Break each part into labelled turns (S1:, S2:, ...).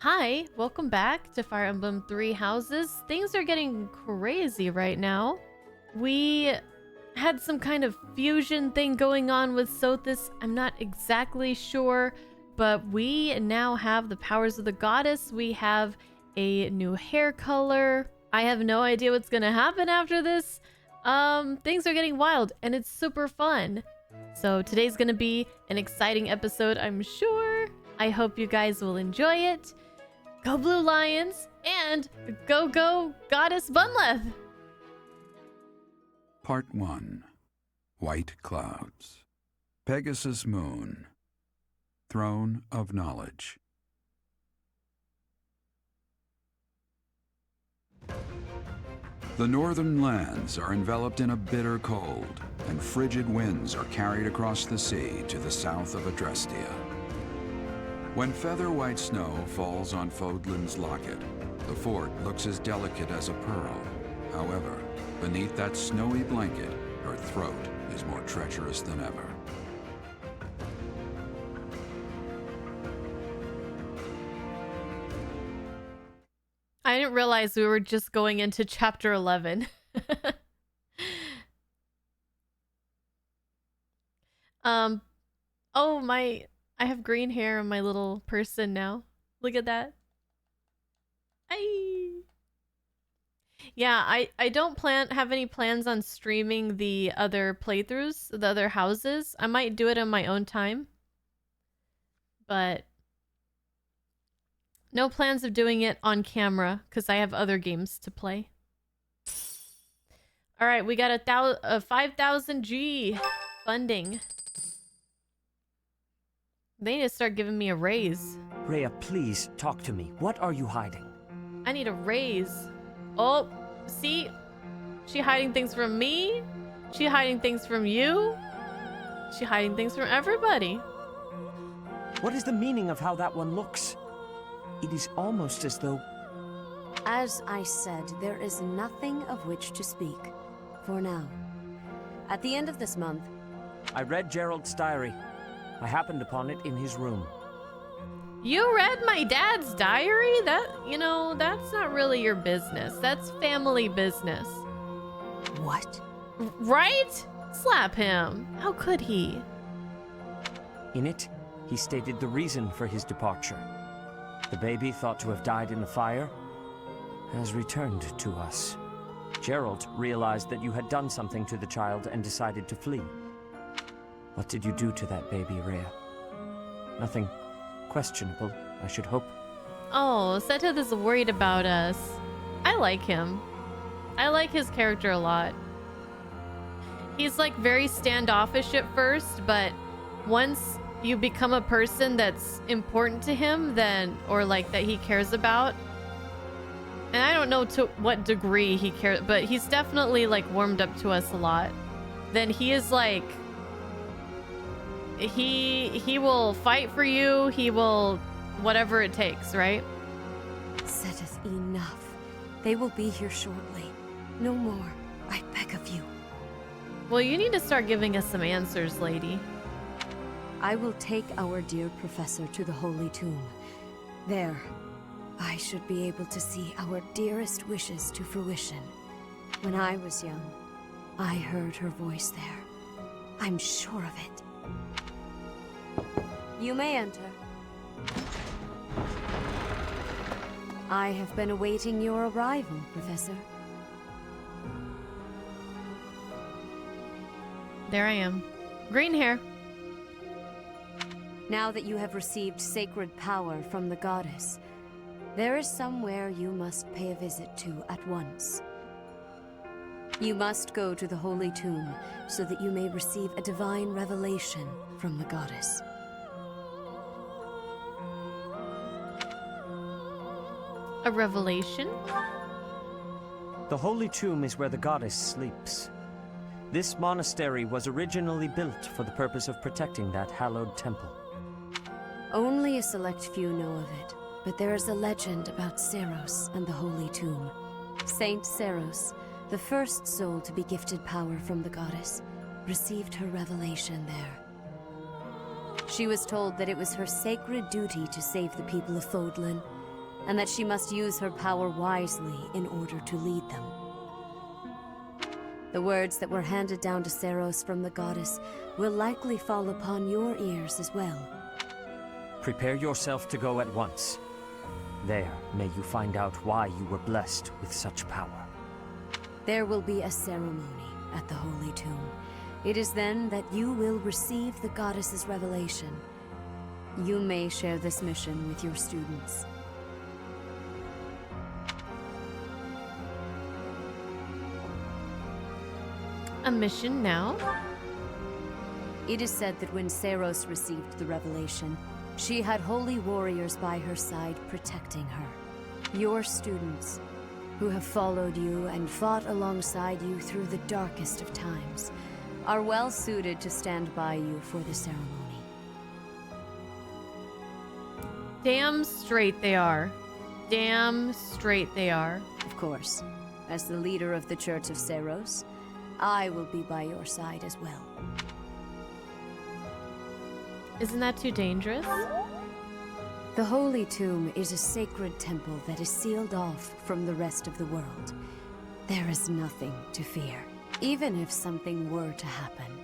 S1: Hi, welcome back to Fire Emblem 3 Houses. Things are getting crazy right now. We had some kind of fusion thing going on with Sothis. I'm not exactly sure, but we now have the powers of the goddess. We have a new hair color. I have no idea what's gonna happen after this. Things are getting wild and it's super fun. So today's gonna be an exciting episode, I'm sure. I hope you guys will enjoy it. Go Blue Lions and go Goddess Bunleth!
S2: Part 1. White Clouds. Pegasus Moon. Throne of Knowledge. The northern lands are enveloped in a bitter cold, and frigid winds are carried across the sea to the south of Adrestia. When feather white snow falls on Fodlan's locket, the fort looks as delicate as a pearl. However, beneath that snowy blanket, her throat is more treacherous than ever.
S1: I didn't realize we were just going into chapter 11. Oh I have green hair on my little person now. Look at that. Yeah, I don't have any plans on streaming the other playthroughs, the other houses. I might do it on my own time. But no plans of doing it on camera because I have other games to play. All right, we got a 5,000 G funding. They need to start giving me a raise.
S3: Rhea, please talk to me. What are you hiding?
S1: I need a raise. Oh, see? She hiding things from me? She hiding things from you? She hiding things from everybody.
S3: What is the meaning of how that one looks? It is almost as though...
S4: As I said, there is nothing of which to speak. For now. At the end of this month...
S3: I read Gerald's diary. I happened upon it in his room.
S1: You read my dad's diary? That's not really your business. That's family business.
S4: What?
S1: Right? Slap him. How could he?
S3: In it, he stated the reason for his departure. The baby, thought to have died in the fire, has returned to us. Gerald realized that you had done something to the child and decided to flee. What did you do to that baby, Rhea? Nothing questionable, I should hope.
S1: Oh, Seteth is worried about us. I like him. I like his character a lot. He's like very standoffish at first, but once you become a person that's important to him, then, or like that he cares about, and I don't know to what degree he cares, but he's definitely like warmed up to us a lot, then he is like, he will fight for you, he will whatever it takes, right?
S4: Seteth, enough. They will be here shortly. No more, I beg of you.
S1: Well, you need to start giving us some answers, lady.
S4: I will take our dear professor to the Holy Tomb. There, I should be able to see our dearest wishes to fruition. When I was young, I heard her voice there. I'm sure of it. You may enter. I have been awaiting your arrival, Professor.
S1: There I am. Green hair.
S4: Now that you have received sacred power from the goddess, there is somewhere you must pay a visit to at once. You must go to the Holy Tomb so that you may receive a divine revelation from the goddess.
S1: A revelation?
S3: The Holy Tomb is where the goddess sleeps. This monastery was originally built for the purpose of protecting that hallowed temple.
S4: Only a select few know of it, but there is a legend about Seros and the Holy Tomb. Saint Seros, the first soul to be gifted power from the goddess, received her revelation there. She was told that it was her sacred duty to save the people of Fodlan, and that she must use her power wisely in order to lead them. The words that were handed down to Seiros from the goddess will likely fall upon your ears as well.
S3: Prepare yourself to go at once. There, may you find out why you were blessed with such power.
S4: There will be a ceremony at the Holy Tomb. It is then that you will receive the goddess's revelation. You may share this mission with your students.
S1: A mission now?
S4: It is said that when Seiros received the revelation, she had holy warriors by her side protecting her. Your students, who have followed you and fought alongside you through the darkest of times, are well suited to stand by you for the ceremony.
S1: Damn straight they are. Damn straight they are.
S4: Of course, as the leader of the Church of Seiros, I will be by your side as well.
S1: Isn't that too dangerous?
S4: The Holy Tomb is a sacred temple that is sealed off from the rest of the world. There is nothing to fear. Even if something were to happen,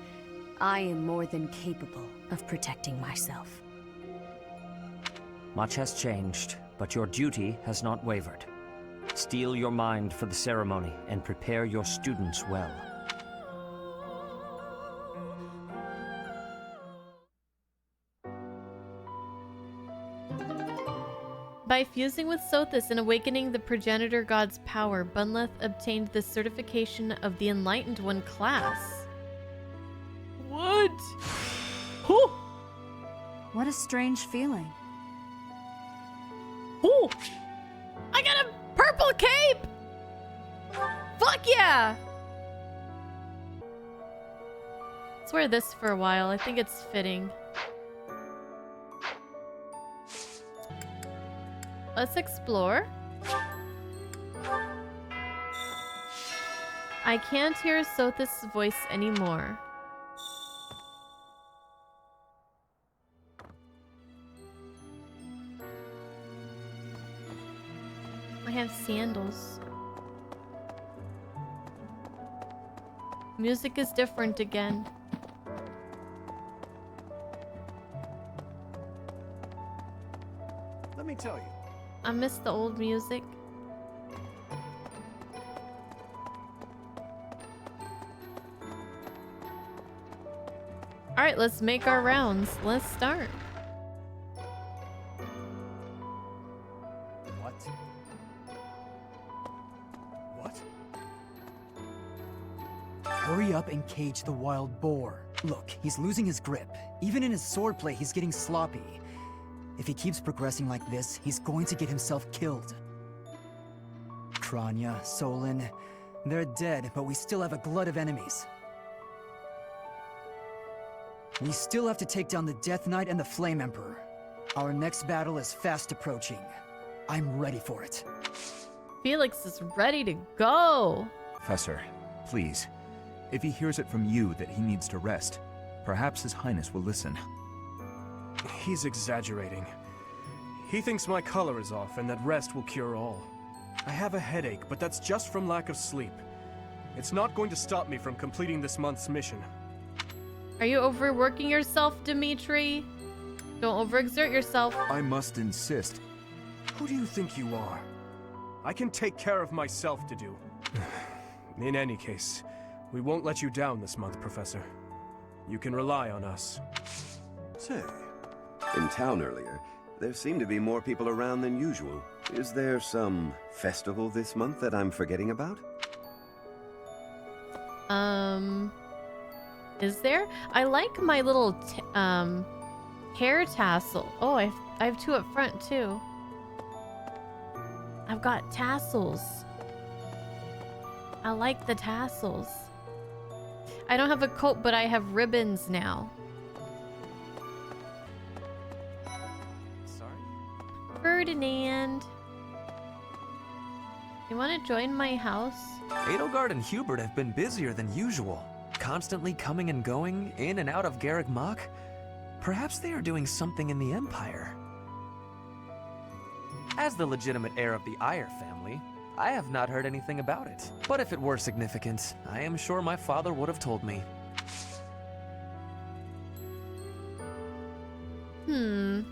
S4: I am more than capable of protecting myself.
S3: Much has changed, but your duty has not wavered. Steel your mind for the ceremony and prepare your students well.
S1: By fusing with Sothis and awakening the progenitor god's power, Bunleth obtained the certification of the Enlightened One class. What? Whew.
S5: What a strange feeling.
S1: Ooh! I got a purple cape! Fuck yeah! Let's wear this for a while. I think it's fitting. Let's explore. I can't hear Sothis' voice anymore. I have sandals. Music is different again.
S6: Let me tell you.
S1: I miss the old music. Alright, let's make our rounds. Let's start.
S6: What? What?
S7: Hurry up and cage the wild boar. Look, he's losing his grip. Even in his swordplay, he's getting sloppy. If he keeps progressing like this, he's going to get himself killed. Kranya, Solon, they're dead, but we still have a glut of enemies. We still have to take down the Death Knight and the Flame Emperor. Our next battle is fast approaching. I'm ready for it.
S1: Felix is ready to go.
S8: Professor, please. If he hears it from you that he needs to rest, perhaps His Highness will listen.
S6: He's exaggerating. He thinks my color is off and that rest will cure all. I have a headache, but that's just from lack of sleep. It's not going to stop me from completing this month's mission.
S1: Are you overworking yourself, Dimitri? Don't overexert yourself.
S8: I must insist.
S6: Who do you think you are? I can take care of myself to do. In any case, we won't let you down this month, Professor. You can rely on us.
S9: Say, in town earlier, there seemed to be more people around than usual. Is there some festival this month that I'm forgetting about?
S1: Is there? I like my little hair tassel. Oh, I have two up front too. I've got tassels. I like the tassels. I don't have a coat, but I have ribbons now.
S6: Sorry?
S1: Ferdinand. You want to join my house?
S10: Edelgard and Hubert have been busier than usual, constantly coming and going, in and out of Garreg Mach. Perhaps they are doing something in the Empire. As the legitimate heir of the Iyer family, I have not heard anything about it. But if it were significant, I am sure my father would have told me.
S1: Who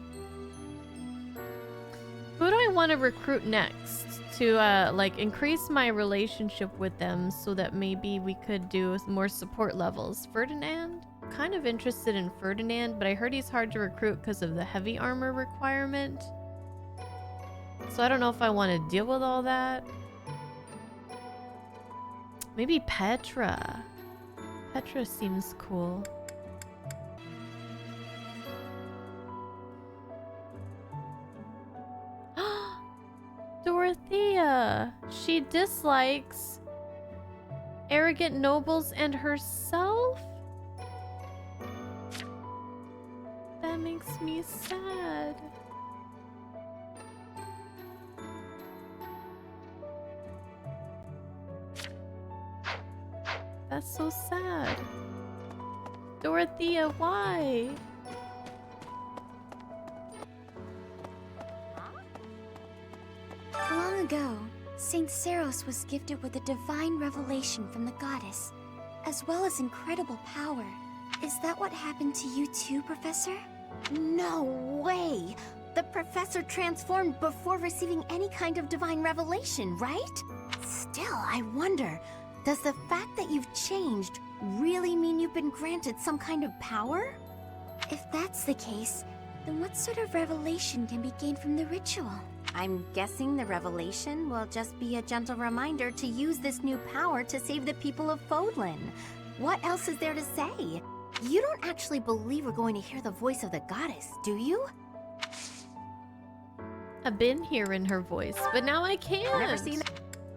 S1: do I want to recruit next to like increase my relationship with them so that maybe we could do more support levels? Ferdinand? Kind of interested in Ferdinand, but I heard he's hard to recruit because of the heavy armor requirement. So I don't know if I want to deal with all that. Maybe Petra. Petra seems cool. Dorothea! She dislikes arrogant nobles and herself? That makes me sad. That's so sad. Dorothea, why?
S11: Long ago, Saint Seros was gifted with a divine revelation from the goddess, as well as incredible power. Is that what happened to you too, Professor? No way! The Professor transformed before receiving any kind of divine revelation, right? Still, I wonder, does the fact that you've changed really mean you've been granted some kind of power? If that's the case, then what sort of revelation can be gained from the ritual? I'm guessing the revelation will just be a gentle reminder to use this new power to save the people of Fodlan. What else is there to say? You don't actually believe we're going to hear the voice of the goddess, do you?
S1: I've been hearing her voice, but now I can't.
S11: Never seen it.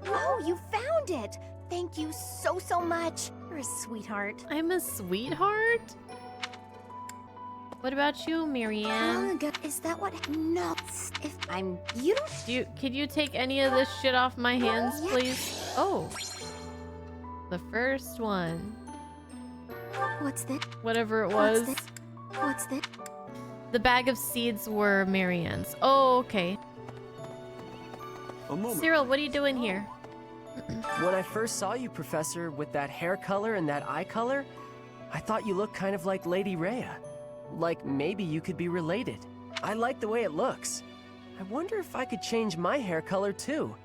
S11: Oh, you found it! Thank you so much. You're a sweetheart.
S1: I'm a sweetheart? What about you, Marianne?
S11: Long ago, is that what? No. If I'm, you don't.
S1: Can you take any of this shit off my hands,
S11: Yeah.
S1: please? Oh, the first one.
S11: What's this?
S1: Whatever it was.
S11: What's this?
S1: The bag of seeds were Marianne's. Oh, okay.
S12: A moment.
S1: Cyril, what are you doing here?
S13: When I first saw you, Professor, with that hair color and that eye color, I thought you looked kind of like Lady Rhea. Like maybe you could be related. I like the way it looks. I wonder if I could change my hair color too.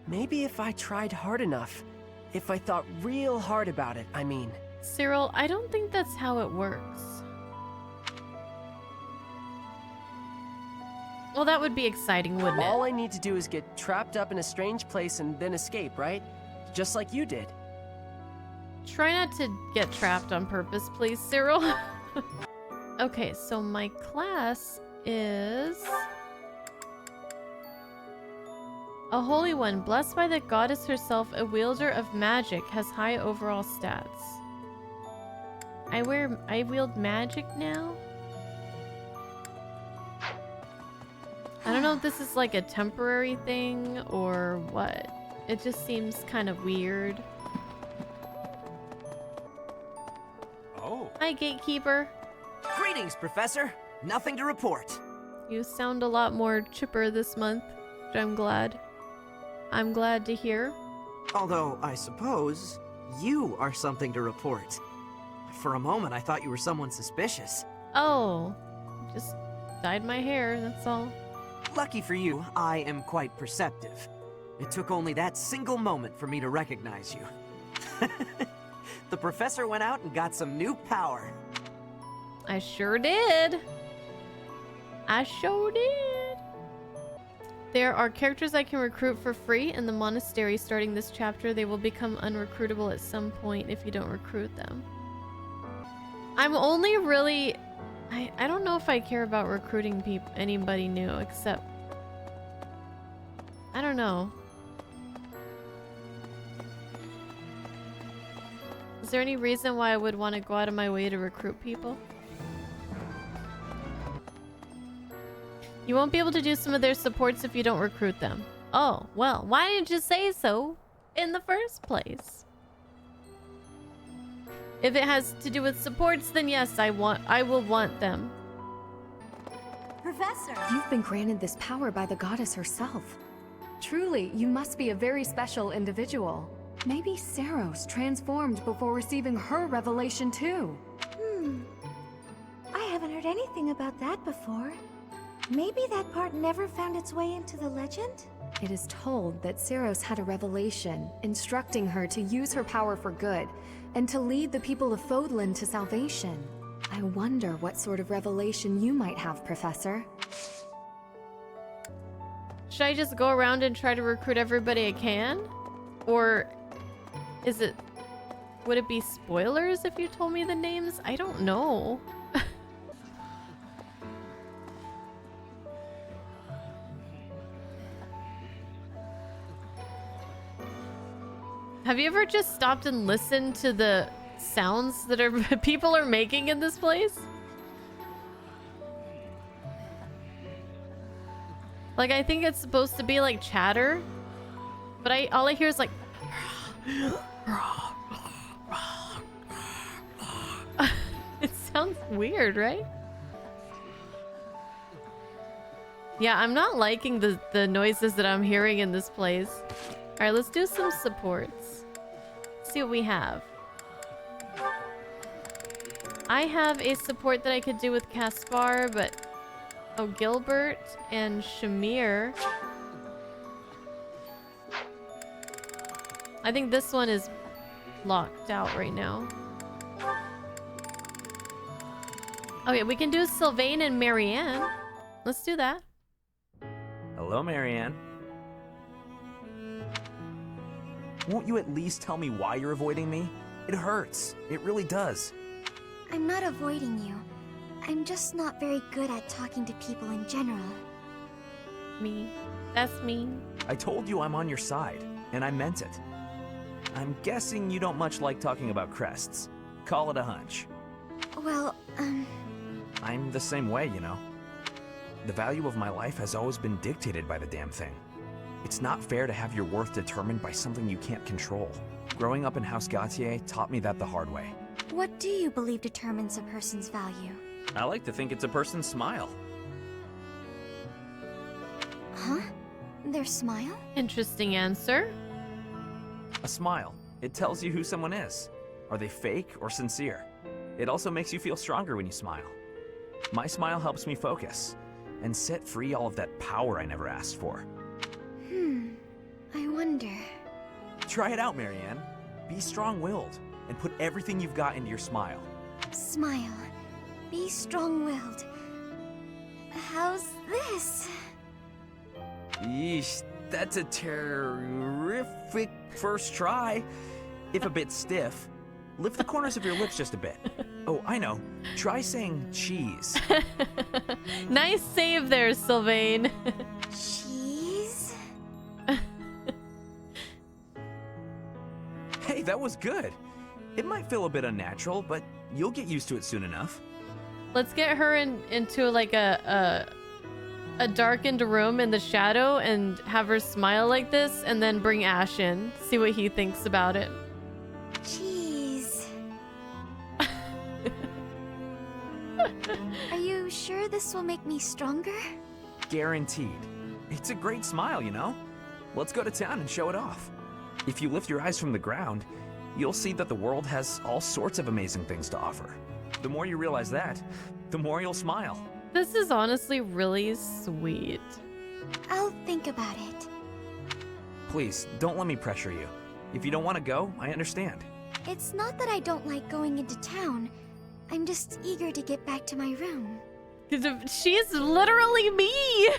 S13: Maybe if I tried hard enough. If I thought real hard about it, I mean.
S1: Cyril, I don't think that's how it works. Well, that would be exciting, wouldn't it?
S13: All I need to do is get trapped up in a strange place and then escape, right? Just like you did.
S1: Try not to get trapped on purpose, please, Cyril. Okay, so my class is a holy one, blessed by the goddess herself, a wielder of magic, has high overall stats. I wield magic now? I don't know if this is like a temporary thing or what. It just seems kind of weird.
S12: Oh.
S1: Hi, Gatekeeper.
S14: Greetings, Professor. Nothing to report.
S1: You sound a lot more chipper this month, which I'm glad. I'm glad to hear.
S14: Although, I suppose, you are something to report. For a moment, I thought you were someone suspicious.
S1: Oh, just dyed my hair, that's all.
S14: Lucky for you, I am quite perceptive. It took only that single moment for me to recognize you. The Professor went out and got some new power.
S1: I sure did. I sure did. There are characters I can recruit for free in the monastery starting this chapter. They will become unrecruitable at some point if you don't recruit them. I'm only really... I don't know if I care about recruiting anybody new, except... I don't know. Is there any reason why I would want to go out of my way to recruit people? You won't be able to do some of their supports if you don't recruit them. Oh, well, why didn't you say so in the first place? If it has to do with supports, then yes, I will want them.
S11: Professor!
S15: You've been granted this power by the goddess herself. Truly, you must be a very special individual. Maybe Saros transformed before receiving her revelation too.
S11: I haven't heard anything about that before. Maybe that part never found its way into the legend?
S15: It is told that Saros had a revelation, instructing her to use her power for good, and to lead the people of Fodlan to salvation. I wonder what sort of revelation you might have, Professor.
S1: Should I just go around and try to recruit everybody I can? Or is it... would it be spoilers if you told me the names? I don't know. Have you ever just stopped and listened to the sounds that people are making in this place? Like, I think it's supposed to be like chatter, but all I hear is like it sounds weird, right? Yeah, I'm not liking the noises that I'm hearing in this place. All right, let's do some supports. See what we have. I have a support that I could do with Caspar, but... oh, Gilbert and Shamir. I think this one is locked out right now. Okay, we can do Sylvain and Marianne. Let's do that.
S8: Hello, Marianne. Won't you at least tell me why you're avoiding me? It hurts. It really does.
S11: I'm not avoiding you. I'm just not very good at talking to people in general.
S1: Me. That's me.
S8: I told you I'm on your side, and I meant it. I'm guessing you don't much like talking about crests. Call it a hunch.
S11: Well,
S8: I'm the same way, you know. The value of my life has always been dictated by the damn thing. It's not fair to have your worth determined by something you can't control. Growing up in House Gautier taught me that the hard way.
S11: what do you believe determines a person's value?
S8: I like to think it's a person's smile.
S11: Huh? Their smile?
S1: Interesting answer.
S8: A smile. It tells you who someone is. Are they fake or sincere? It also makes you feel stronger when you smile. My smile helps me focus and set free all of that power I never asked for.
S11: I wonder.
S8: Try it out, Marianne. Be strong-willed and put everything you've got into your smile.
S11: Smile. Be strong-willed. How's this?
S8: Yeesh, that's a terrific first try. If a bit stiff, lift the corners of your lips just a bit. Oh, I know. Try saying cheese.
S1: Nice save there, Sylvain.
S11: Cheese?
S8: Hey, that was good. It might feel a bit unnatural, but you'll get used to it soon enough.
S1: Let's get her into like a darkened room in the shadow and have her smile like this, and then bring Ash in. See what he thinks about it.
S11: Cheese. Are you sure this will make me stronger?
S8: Guaranteed. It's a great smile, you know? Let's go to town and show it off. If you lift your eyes from the ground, you'll see that the world has all sorts of amazing things to offer. The more you realize that, the more you'll smile.
S1: This is honestly really sweet.
S11: I'll think about it.
S8: Please, don't let me pressure you. If you don't want to go, I understand.
S11: It's not that I don't like going into town. I'm just eager to get back to my room.
S1: She's literally me!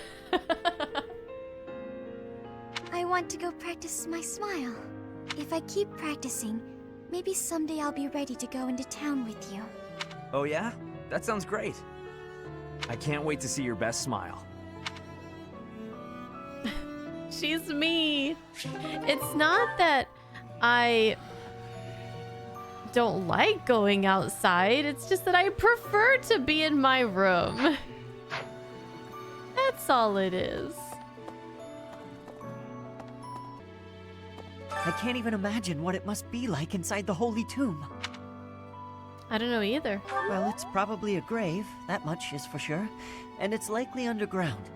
S11: I want to go practice my smile. If I keep practicing, maybe someday I'll be ready to go into town with you.
S8: Oh yeah? That sounds great. I can't wait to see your best smile.
S1: She's me. It's not that I don't like going outside. It's just that I prefer to be in my room. That's all it is.
S7: I can't even imagine what it must be like inside the Holy Tomb.
S1: I don't know either.
S7: Well, it's probably a grave, that much is for sure.
S14: and it's likely underground.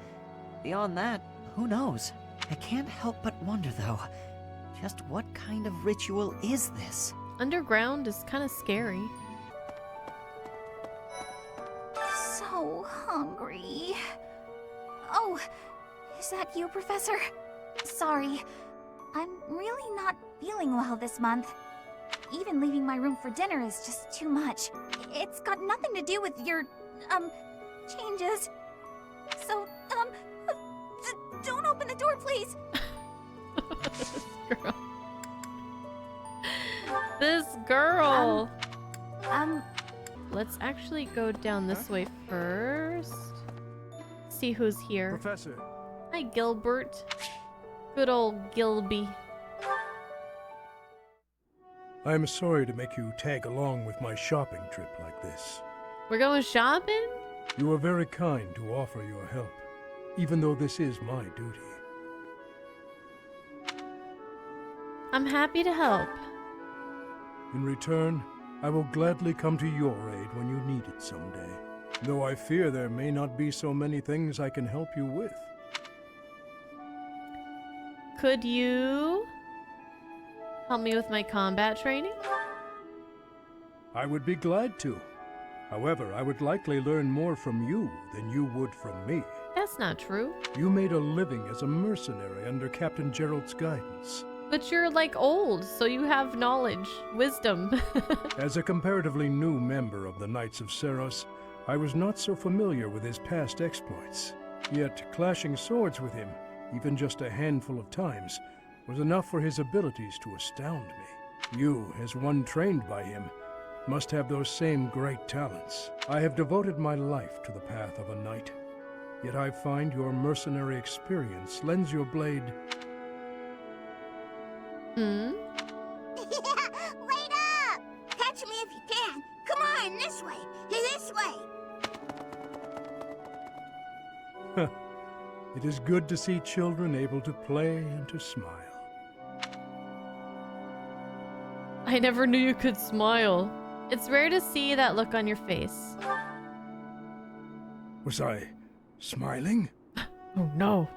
S14: Beyond that, who knows? I can't help but wonder, though, just what kind of ritual is this?
S1: Underground is kind of scary.
S11: So hungry. Oh, is that you, Professor? Sorry, I'm really not feeling well this month. Even leaving my room for dinner is just too much. It's got nothing to do with your, changes. So, don't open the door, please.
S1: This girl. Let's actually go down this way first. See who's here.
S6: Professor.
S1: Hi, Gilbert. Good old Gilby.
S16: I am sorry to make you tag along with my shopping trip like this.
S1: We're going shopping?
S16: You are very kind to offer your help, even though this is my duty.
S1: I'm happy to help.
S16: In return, I will gladly come to your aid when you need it someday, though I fear there may not be so many things I can help you with.
S1: Could you help me with my combat training?
S16: I would be glad to. However, I would likely learn more from you than you would from me.
S1: That's not true.
S16: You made a living as a mercenary under Captain Gerald's guidance.
S1: But you're like old, so you have knowledge, wisdom.
S16: As a comparatively new member of the Knights of Seros, I was not so familiar with his past exploits. Yet clashing swords with him, even just a handful of times, was enough for his abilities to astound me. You, as one trained by him, must have those same great talents. I have devoted my life to the path of a knight, yet I find your mercenary experience lends your blade...
S11: Wait up! Catch me if you can. Come on, this way. This way.
S16: It is good to see children able to play and to smile.
S1: I never knew you could smile. It's rare to see that look on your face.
S16: Was I smiling?
S1: Oh no,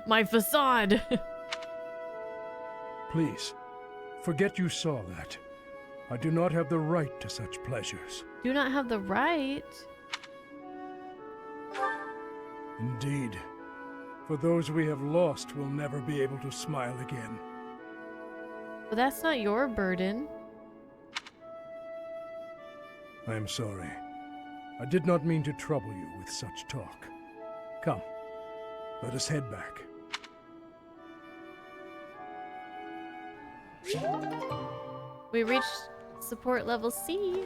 S1: my facade.
S16: Please, forget you saw that. I do not have the right to such pleasures.
S1: Do not have the right?
S16: Indeed. For those we have lost will never be able to smile again.
S1: But that's not your burden.
S16: I am sorry. I did not mean to trouble you with such talk. Come, let us head back.
S1: We reached support level C.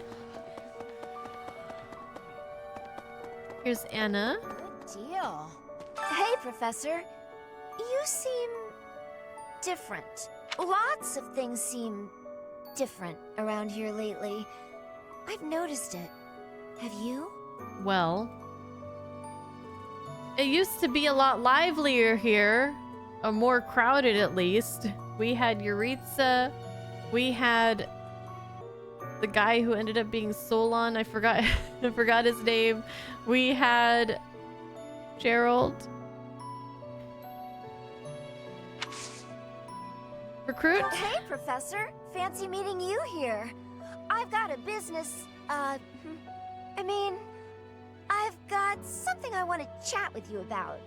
S1: Here's Anna.
S17: Good deal. Hey, Professor. You seem different. Lots of things seem different around here lately. I've noticed it. Have you?
S1: Well, it used to be a lot livelier here. Or more crowded, at least. We had Yuritsa. We had the guy who ended up being Solon. I forgot I forgot his name. We had Gerald. Recruit?
S17: Hey, Professor. Fancy meeting you here. I've got a business, I've got something I want to chat with you about.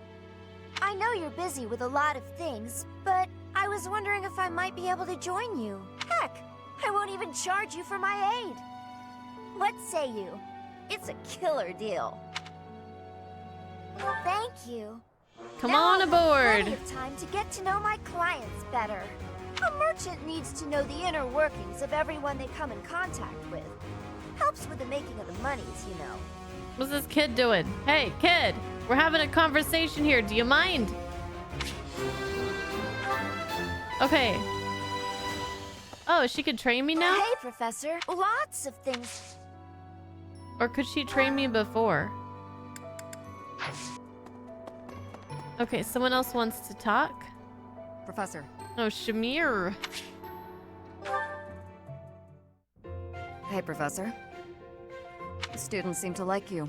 S17: I know you're busy with a lot of things, but I was wondering if I might be able to join you. Heck, I won't even charge you for my aid. What say you? It's a killer deal. Thank you.
S1: Come
S17: Now
S1: on
S17: I'll have
S1: aboard.
S17: plenty of time to get to know my clients better. A merchant needs to know the inner workings of everyone they come in contact with. Helps with the making of the monies, you know.
S1: What's this kid doing? Hey, kid! We're having a conversation here. Do you mind? Okay. Oh, she could train me now?
S17: Hey, Professor. Lots of things.
S1: Or could she train me before? Okay, someone else wants to talk?
S5: Professor.
S1: Oh, Shamir.
S5: Hey, Professor. The students seem to like you.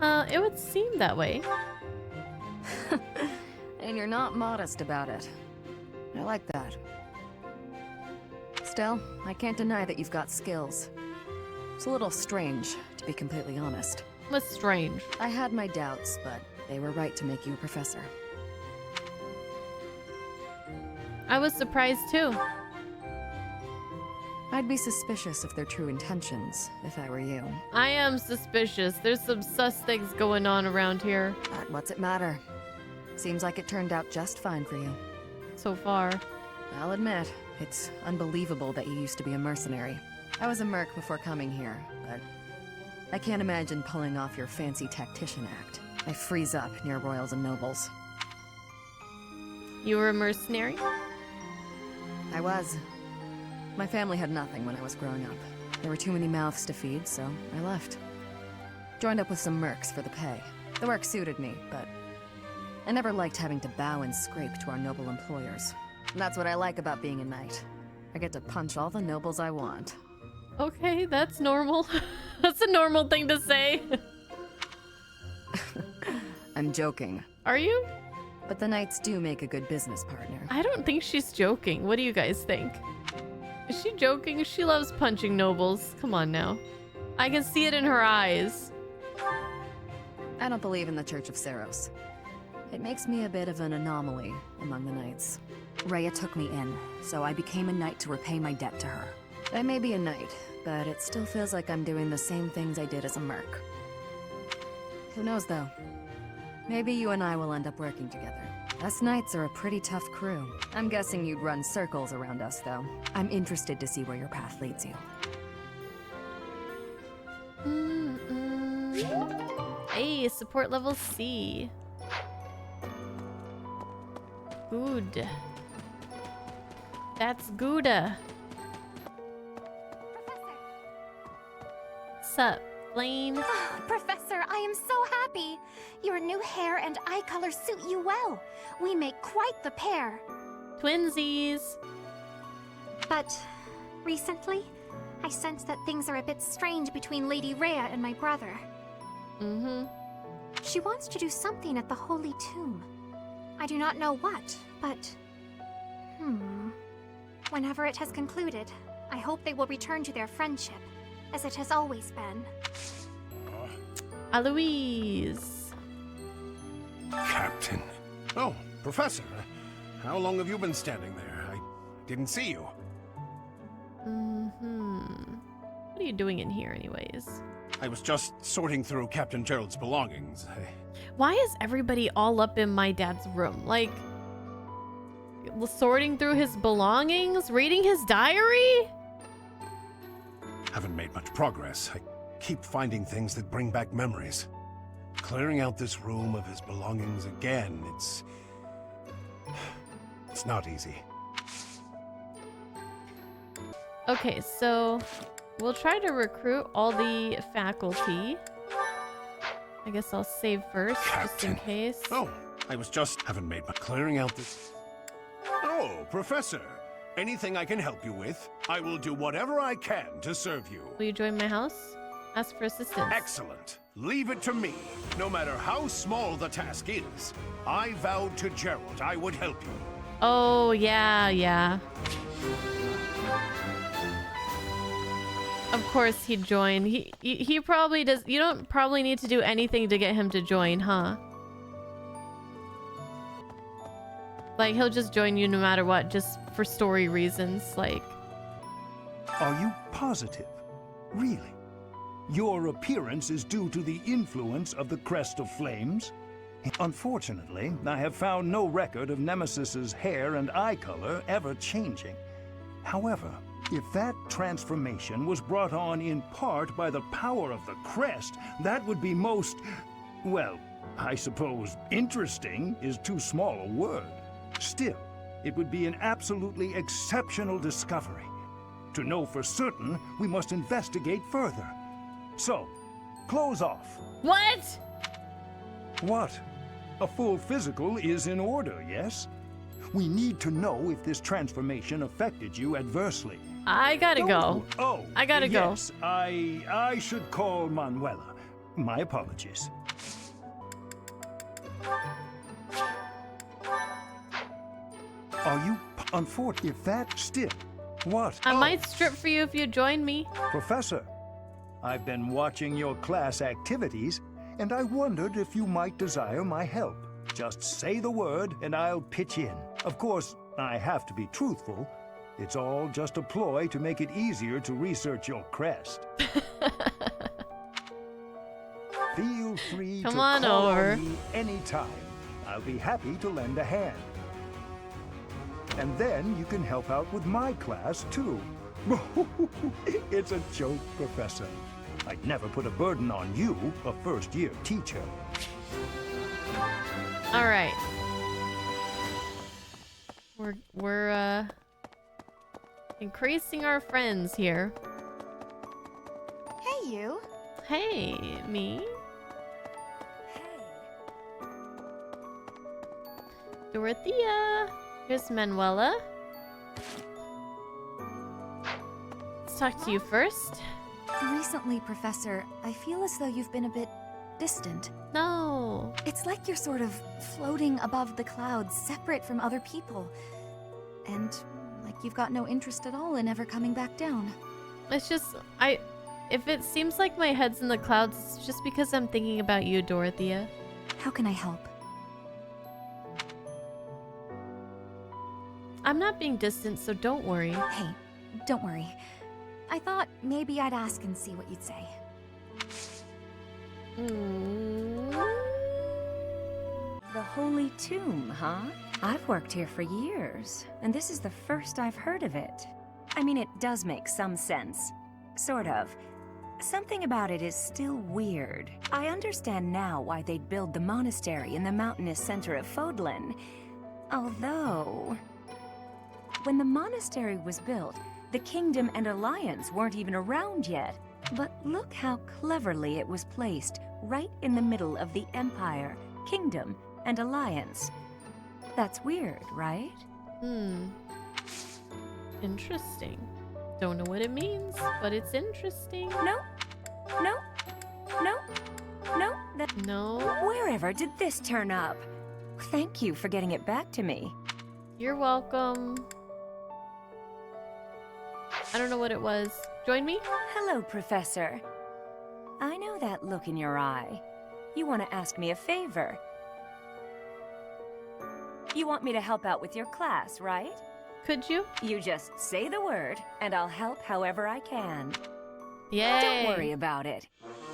S1: It would seem that way.
S18: And you're not modest about it. I like that. Still, I can't deny that you've got skills. It's a little strange, to be completely honest.
S1: What's strange?
S18: I had my doubts, but they were right to make you a professor.
S1: I was surprised too.
S18: I'd be suspicious of their true intentions, if I were you.
S1: I am suspicious. There's some sus things going on around here.
S18: But what's it matter? Seems like it turned out just fine for you.
S1: So far.
S18: I'll admit, it's unbelievable that you used to be a mercenary. I was a merc before coming here, but I can't imagine pulling off your fancy tactician act. I freeze up near royals and nobles.
S1: You were a mercenary?
S18: I was. My family had nothing when I was growing up. There were too many mouths to feed, so I left. Joined up with some mercs for the pay. The work suited me, but I never liked having to bow and scrape to our noble employers. And that's what I like about being a knight. I get to punch all the nobles I want.
S1: Okay, that's normal. That's a normal thing to say.
S18: I'm joking.
S1: Are you?
S18: But the knights do make a good business partner.
S1: I don't think she's joking. What do you guys think? Is she joking? She loves punching nobles. Come on now. I can see it in her eyes.
S18: I don't believe in the Church of Seros. It makes me a bit of an anomaly among the knights. Rhea took me in, so I became a knight to repay my debt to her. I may be a knight, but it still feels like I'm doing the same things I did as a merc. Who knows, though? Maybe you and I will end up working together. Us knights are a pretty tough crew. I'm guessing you'd run circles around us, though. I'm interested to see where your path leads you.
S1: Hey, support level C. Good. That's good. Sup, Blaine?
S17: Oh, Professor, I am so happy. Your new hair and eye color suit you well. We make quite the pair.
S1: Twinsies.
S17: But recently, I sense that things are a bit strange between Lady Rhea and my brother.
S1: Mm-hmm.
S17: She wants to do something at the Holy Tomb. I do not know what, but... Whenever it has concluded, I hope they will return to their friendship, as it has always been.
S1: Aloise.
S12: Captain. Oh, Professor. How long have you been standing there? I didn't see you.
S1: What are you doing in here anyways?
S12: I was just sorting through Captain Gerald's belongings.
S1: Why is everybody all up in my dad's room? Like, sorting through his belongings? Reading his diary?
S12: Haven't made much progress. I keep finding things that bring back memories. Clearing out this room of his belongings again, it's not easy.
S1: Okay, so we'll try to recruit all the faculty. I guess I'll save first, just in case.
S12: Oh, I was just haven't made my clearing out this. Oh, Professor. Anything I can help you with, I will do whatever I can to serve you.
S1: Will you join my house? Ask for assistance.
S12: Excellent. Leave it to me. No matter how small the task is, I vowed to Gerald I would help you.
S1: Oh, yeah. Of course he'd join. He probably does. You don't probably need to do anything to get him to join, huh? Like, he'll just join you no matter what, just for story reasons, like...
S19: Are you positive? Really? Your appearance is due to the influence of the Crest of Flames? Unfortunately, I have found no record of Nemesis's hair and eye color ever changing. However, if that transformation was brought on in part by the power of the Crest, that would be most... well, I suppose interesting is too small a word. Still, it would be an absolutely exceptional discovery. To know for certain, we must investigate further. So, clothes off.
S1: What?
S19: What? A full physical is in order, yes? We need to know if this transformation affected you adversely.
S1: I gotta go.
S19: Oh,
S1: I gotta go.
S19: Yes, I should call Manuela. My apologies. Are you unfortunate? If that still... What?
S1: I might strip for you if you join me.
S19: Professor, I've been watching your class activities, and I wondered if you might desire my help. Just say the word, and I'll pitch in. Of course, I have to be truthful. It's all just a ploy to make it easier to research your crest. Feel free to
S1: Come on
S19: call
S1: over.
S19: on me anytime. I'll be happy to lend a hand. And then you can help out with my class, too. It's a joke, Professor. I'd never put a burden on you, a first-year teacher.
S1: All right. We're increasing our friends here.
S17: Hey, you.
S1: Hey, me. Dorothea. Here's Manuela. Let's talk to you first.
S18: Recently, Professor, I feel as though you've been a bit distant.
S1: No.
S18: It's like you're sort of floating above the clouds, separate from other people. And like you've got no interest at all in ever coming back down.
S1: It's just, if it seems like my head's in the clouds, it's just because I'm thinking about you, Dorothea.
S18: How can I help?
S1: I'm not being distant, so don't worry.
S18: Hey, don't worry. I thought maybe I'd ask and see what you'd say.
S20: The Holy Tomb, huh? I've worked here for years, and this is the first I've heard of it. I mean, it does make some sense. Sort of. Something about it is still weird. I understand now why they'd build the monastery in the mountainous center of Fodlan. Although... when the monastery was built, the Kingdom and Alliance weren't even around yet. But look how cleverly it was placed, right in the middle of the Empire, Kingdom, and Alliance. That's weird, right?
S1: Interesting. Don't know what it means, but it's interesting.
S20: No. No. No. No.
S1: No.
S20: Wherever did this turn up? Thank you for getting it back to me.
S1: You're welcome. I don't know what it was. Join me?
S20: Hello, Professor. I know that look in your eye. You want to ask me a favor. You want me to help out with your class, right?
S1: Could you?
S20: You just say the word, and I'll help however I can.
S1: Yay!
S20: Don't worry about it.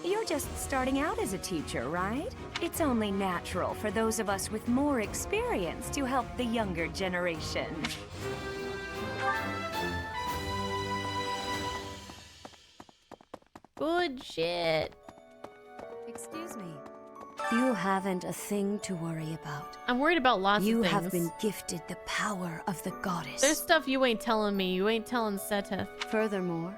S20: You're just starting out as a teacher, right? It's only natural for those of us with more experience to help the younger generation.
S1: Good shit.
S4: Excuse me. You haven't a thing to worry about.
S1: I'm worried about lots of things.
S4: You have been gifted the power of the goddess.
S1: There's stuff you ain't telling me. You ain't telling Seteth.
S4: Furthermore,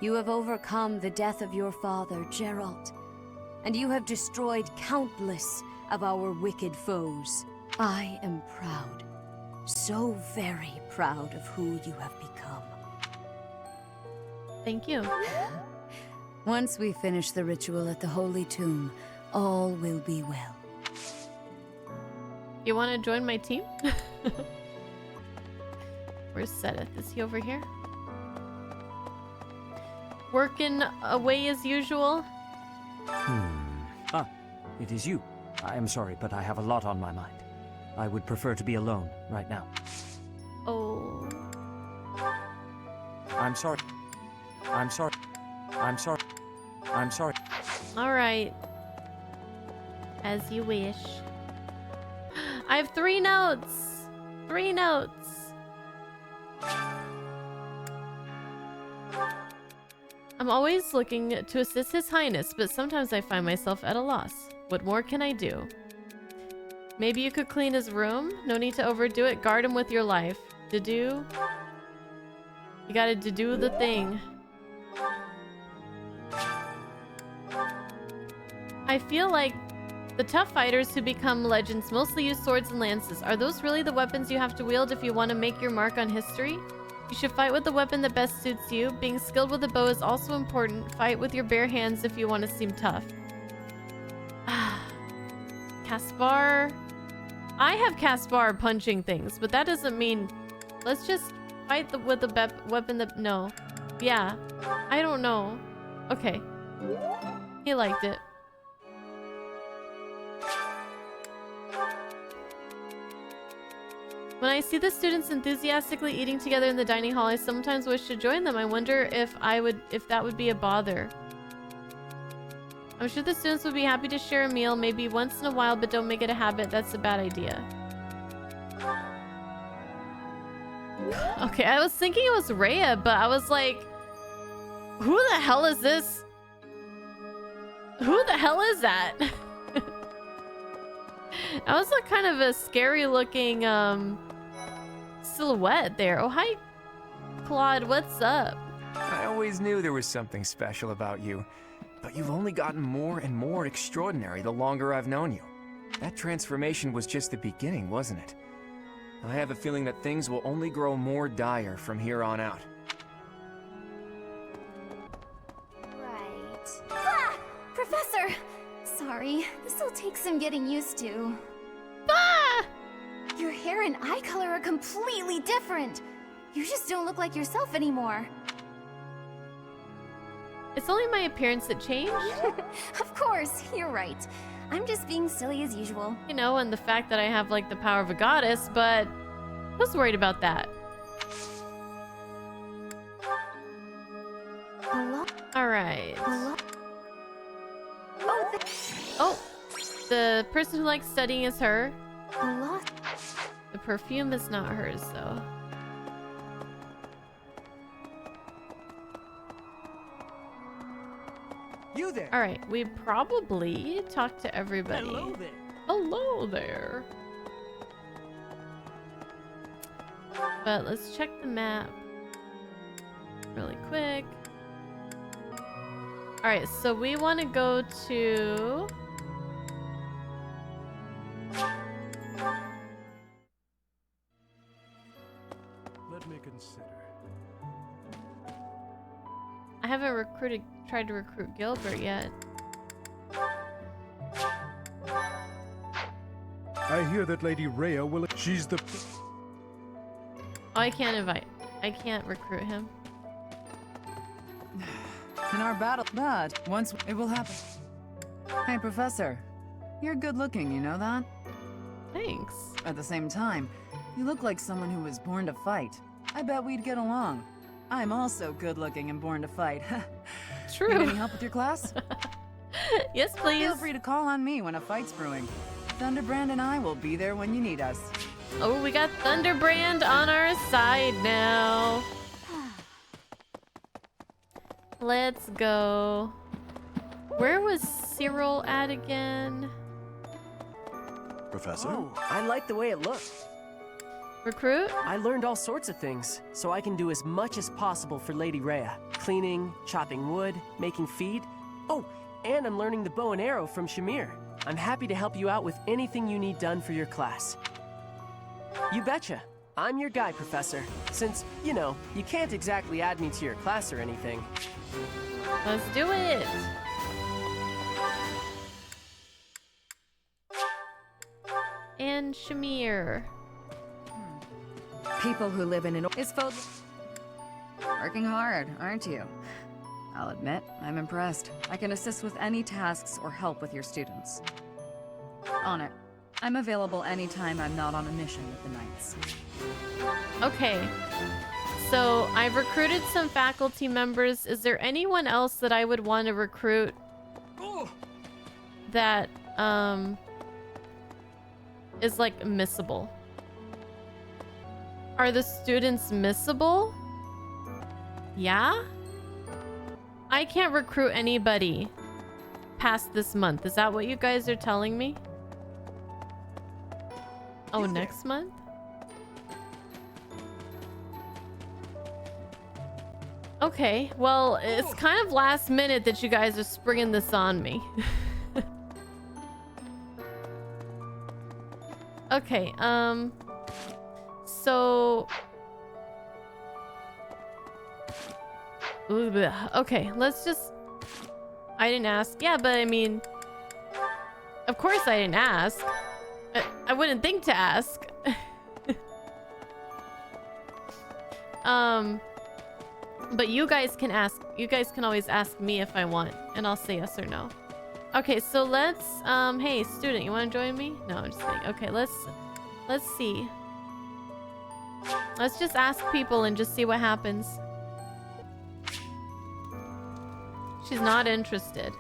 S4: you have overcome the death of your father, Geralt, and you have destroyed countless of our wicked foes. I am proud, so very proud of who you have become.
S1: Thank you.
S4: Once we finish the ritual at the Holy Tomb, all will be well.
S1: You want to join my team? Where's Seteth? Is he over here? Working away as usual?
S3: Ah, it is you. I am sorry, but I have a lot on my mind. I would prefer to be alone right now.
S1: Oh.
S3: I'm sorry. I'm sorry. I'm sorry. I'm sorry.
S1: All right. As you wish. I have 3 notes. 3 notes. I'm always looking to assist His Highness, but sometimes I find myself at a loss. What more can I do? Maybe you could clean his room? No need to overdo it. Guard him with your life. Do. You gotta do the thing. I feel like the tough fighters who become legends mostly use swords and lances. Are those really the weapons you have to wield if you want to make your mark on history? You should fight with the weapon that best suits you. Being skilled with a bow is also important. Fight with your bare hands if you want to seem tough. Caspar. I have cast bar punching things, but that doesn't mean... Let's just fight with the weapon that... No. Yeah. I don't know. Okay. He liked it. When I see the students enthusiastically eating together in the dining hall, I sometimes wish to join them. I wonder if that would be a bother. I'm sure the students would be happy to share a meal, maybe once in a while, but don't make it a habit. That's a bad idea. Okay, I was thinking it was Rhea, but I was like, who the hell is this? Who the hell is that? That was like kind of a scary looking silhouette there. Oh, hi, Claude. What's up?
S10: I always knew there was something special about you, but you've only gotten more and more extraordinary the longer I've known you. That transformation was just the beginning, wasn't it? I have a feeling that things will only grow more dire from here on out.
S11: Right. Ah! Professor! Sorry, this'll take some getting used to.
S1: Ah!
S11: Your hair and eye color are completely different. You just don't look like yourself anymore.
S1: It's only my appearance that changed.
S11: Of course, you're right. I'm just being silly as usual.
S1: You know, and the fact that I have like the power of a goddess, but I was worried about that. Alright. Oh, the person who likes studying is her. The perfume is not hers, though.
S13: You there?
S1: All right, we probably talked to everybody.
S13: Hello there.
S1: Hello there. But let's check the map really quick. All right, so we want to go to...
S16: Let me consider.
S1: I haven't tried to recruit Gilbert yet.
S16: I hear that Lady Rhea will... She's the...
S1: Oh, I can't recruit him.
S21: In our battle, but once it will happen. Hey, Professor. You're good looking, you know that?
S1: Thanks.
S21: At the same time, you look like someone who was born to fight. I bet we'd get along. I'm also good looking and born to fight.
S1: True.
S21: Need any help with your class?
S1: Yes, please.
S21: Feel free to call on me when a fight's brewing. Thunderbrand and I will be there when you need us.
S1: Oh, we got Thunderbrand on our side now. Let's go. Where was Cyril at again?
S6: Professor?
S13: Oh, I like the way it looks.
S1: Recruit?
S13: I learned all sorts of things, so I can do as much as possible for Lady Rhea. Cleaning, chopping wood, making feed. Oh, and I'm learning the bow and arrow from Shamir. I'm happy to help you out with anything you need done for your class. You betcha. I'm your guy, Professor. Since, you know, you can't exactly add me to your class or anything.
S1: Let's do it. And Shamir.
S18: People who live in an is working hard, aren't you? I'll admit, I'm impressed. I can assist with any tasks or help with your students. On it. I'm available anytime I'm not on a mission with the Knights.
S1: Okay. So I've recruited some faculty members. Is there anyone else that I would want to recruit that is like missable? Are the students missable? Yeah? I can't recruit anybody past this month. Is that what you guys are telling me? Oh, next month? Okay, well, it's kind of last minute that you guys are springing this on me. Okay, so... Okay, let's just... I didn't ask. Yeah, but I mean... Of course I didn't ask. I wouldn't think to ask. But you guys can ask. You guys can always ask me if I want, and I'll say yes or no. Okay, so let's hey student, you want to join me? No, I'm just kidding. Okay, let's see. Let's just ask people and just see what happens. She's not interested.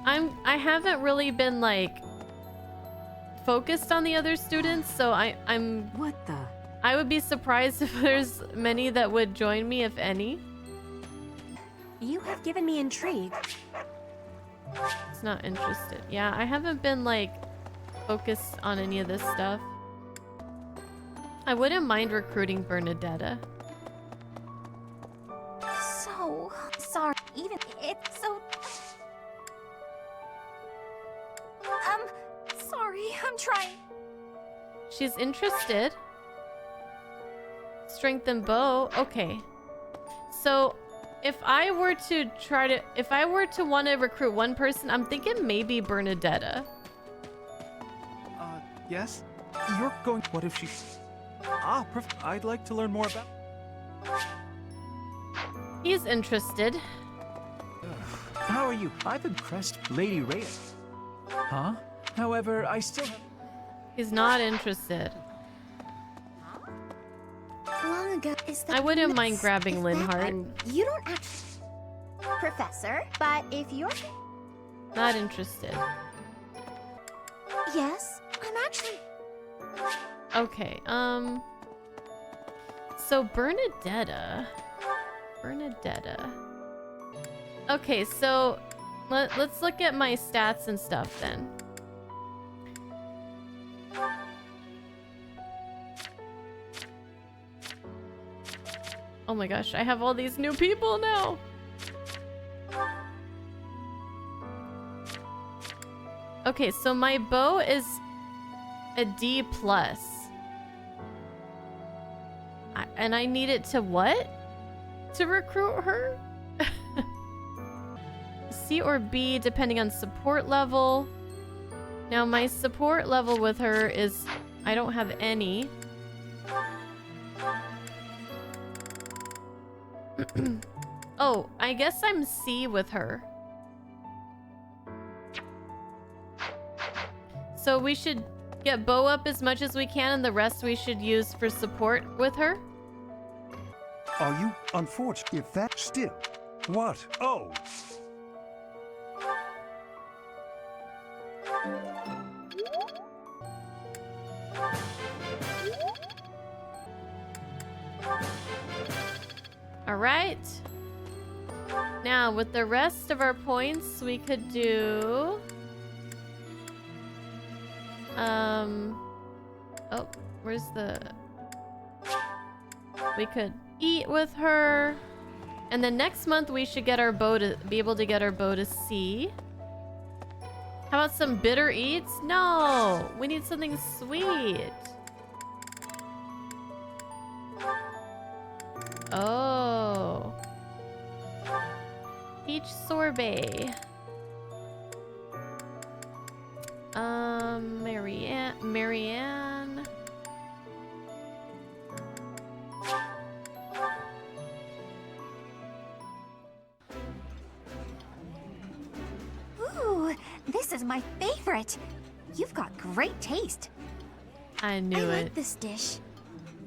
S1: I haven't really been like focused on the other students, so I'm
S4: What the?
S1: I would be surprised if there's many that would join me, if any.
S11: You have given me intrigue.
S1: It's not interested. Yeah, I haven't been like focused on any of this stuff. I wouldn't mind recruiting Bernadetta.
S11: So sorry. Even it's so. Sorry. I'm trying.
S1: She's interested. Strengthen bow. Okay. So if I were to want to recruit one person, I'm thinking maybe Bernadetta.
S2: Yes? You're going. What if she. I'd like to learn more about.
S1: He's interested.
S10: How are you? I've impressed Lady Rhea. Huh? However, I still have...
S1: He's not interested.
S11: Long ago, is that
S1: I wouldn't mind grabbing Linhart.
S11: You don't actually, Professor. But if you're
S1: Not interested.
S11: yes, I'm actually.
S1: Okay, so Bernadetta. Okay, so let's look at my stats and stuff then. Oh my gosh, I have all these new people now. Okay, so my bow is a D+. And I need it to what? To recruit her? C or B, depending on support level. Now, my support level with her is... I don't have any. Oh, I guess I'm C with her. So we should get bow up as much as we can, and the rest we should use for support with her.
S19: Are you unfortunate? If that still. What? Oh!
S1: Alright. Now, with the rest of our points, we could do... Oh, where's the... We could eat with her. And then next month, we should get our bow to... be able to get our bow to C. How about some bitter eats? No! We need something sweet. Oh. Peach sorbet. Marianne.
S11: Ooh, this is my favorite. You've got great taste.
S1: I knew
S11: I
S1: it.
S11: like this dish.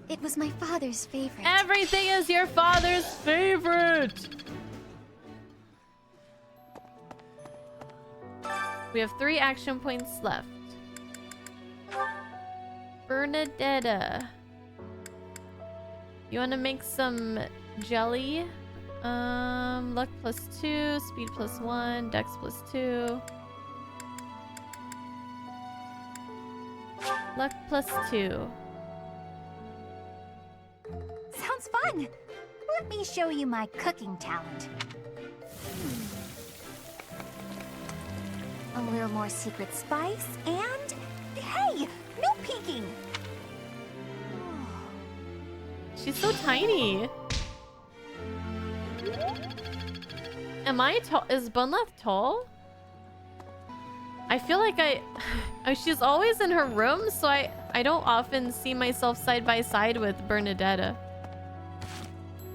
S11: It was my father's favorite.
S1: Everything is your father's favorite. We have 3 action points left. Bernadetta. You want to make some jelly? Luck +2, speed +1, dex +2. Luck +2.
S11: Sounds fun. Let me show you my cooking talent. A little more secret spice, and hey, no peeking.
S1: She's so tiny. Am I tall? Is Bunleth tall? I feel like she's always in her room, so I don't often see myself side by side with Bernadetta.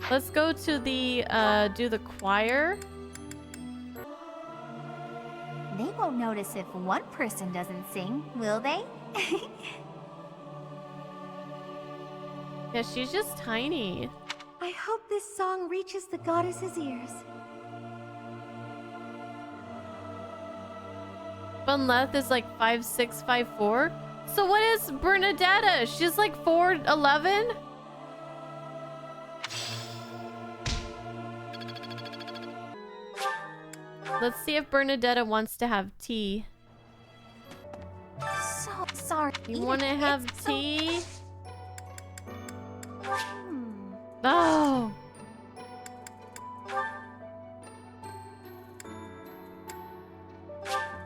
S1: Let's go to the do the choir.
S17: They won't notice if one person doesn't sing, will they?
S1: Yeah, she's just tiny.
S17: I hope this song reaches the goddess's ears.
S1: Bunleth is like 5'6", 5'4". So what is Bernadetta? She's like 4'11". Let's see if Bernadetta wants to have tea.
S17: So sorry.
S1: You want to have tea? Oh.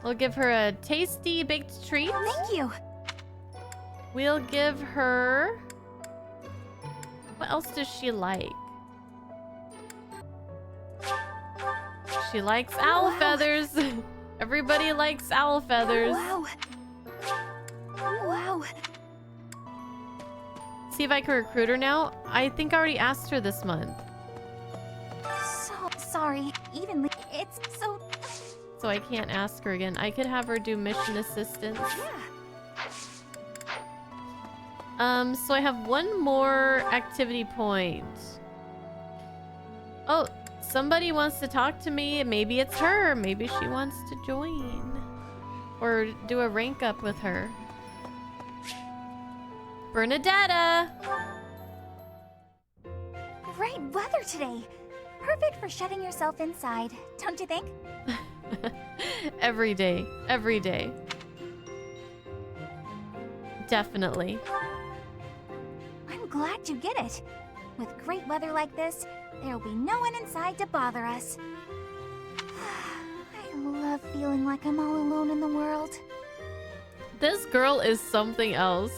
S1: We'll give her a tasty baked treat.
S17: Thank you.
S1: We'll give her... What else does she like? She likes owl feathers. Everybody likes owl feathers.
S17: Wow. Wow.
S1: See if I can recruit her now. I think I already asked her this month.
S17: So sorry. Evenly. It's so...
S1: So I can't ask her again. I could have her do mission assistance.
S17: Yeah.
S1: So I have one more activity point. Oh, somebody wants to talk to me. Maybe it's her. Maybe she wants to join. Or do a rank up with her. Bernadetta!
S17: Great weather today. Perfect for shutting yourself inside, don't you think?
S1: Every day. Every day. Definitely.
S17: I'm glad you get it. With great weather like this, there'll be no one inside to bother us. I love feeling like I'm all alone in the world.
S1: This girl is something else.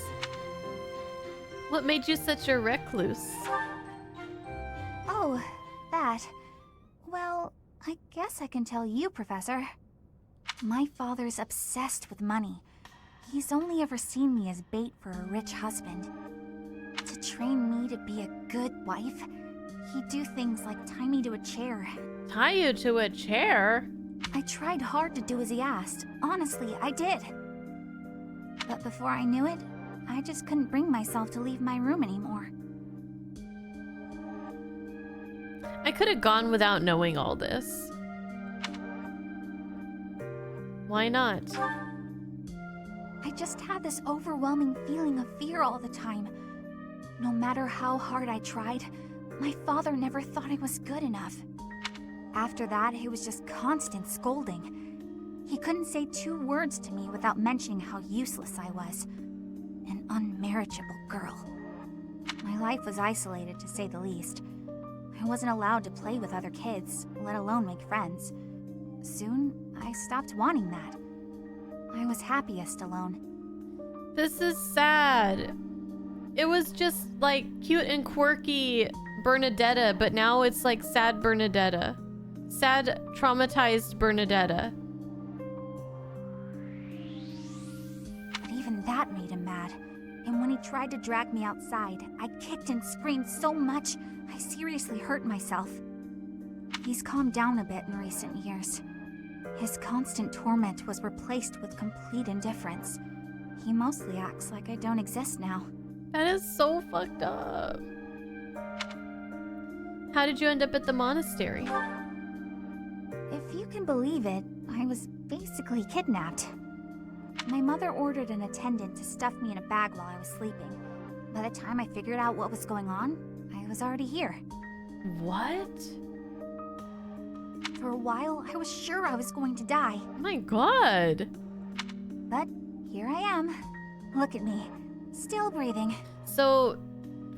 S1: What made you such a recluse?
S17: Oh, that. Well, I guess I can tell you, Professor. My father's obsessed with money. He's only ever seen me as bait for a rich husband. To train me to be a good wife, he'd do things like tie me to a chair.
S1: Tie you to a chair?
S17: I tried hard to do as he asked. Honestly, I did. But before I knew it, I just couldn't bring myself to leave my room anymore.
S1: I could have gone without knowing all this. Why not?
S17: I just had this overwhelming feeling of fear all the time. No matter how hard I tried, my father never thought I was good enough. After that, it was just constant scolding. He couldn't say 2 words to me without mentioning how useless I was. An unmarriageable girl. My life was isolated, to say the least. I wasn't allowed to play with other kids, let alone make friends. Soon, I stopped wanting that. I was happiest alone.
S1: This is sad. It was just like cute and quirky Bernadetta, but now it's like sad Bernadetta. Sad, traumatized Bernadetta.
S17: But even that made him mad. And when he tried to drag me outside, I kicked and screamed so much, I seriously hurt myself. He's calmed down a bit in recent years. His constant torment was replaced with complete indifference. He mostly acts like I don't exist now.
S1: That is so fucked up. How did you end up at the monastery?
S17: If you can believe it, I was basically kidnapped. My mother ordered an attendant to stuff me in a bag while I was sleeping. By the time I figured out what was going on, I was already here.
S1: What?
S17: For a while, I was sure I was going to die.
S1: Oh my god.
S17: But here I am. Look at me. Still breathing.
S1: So,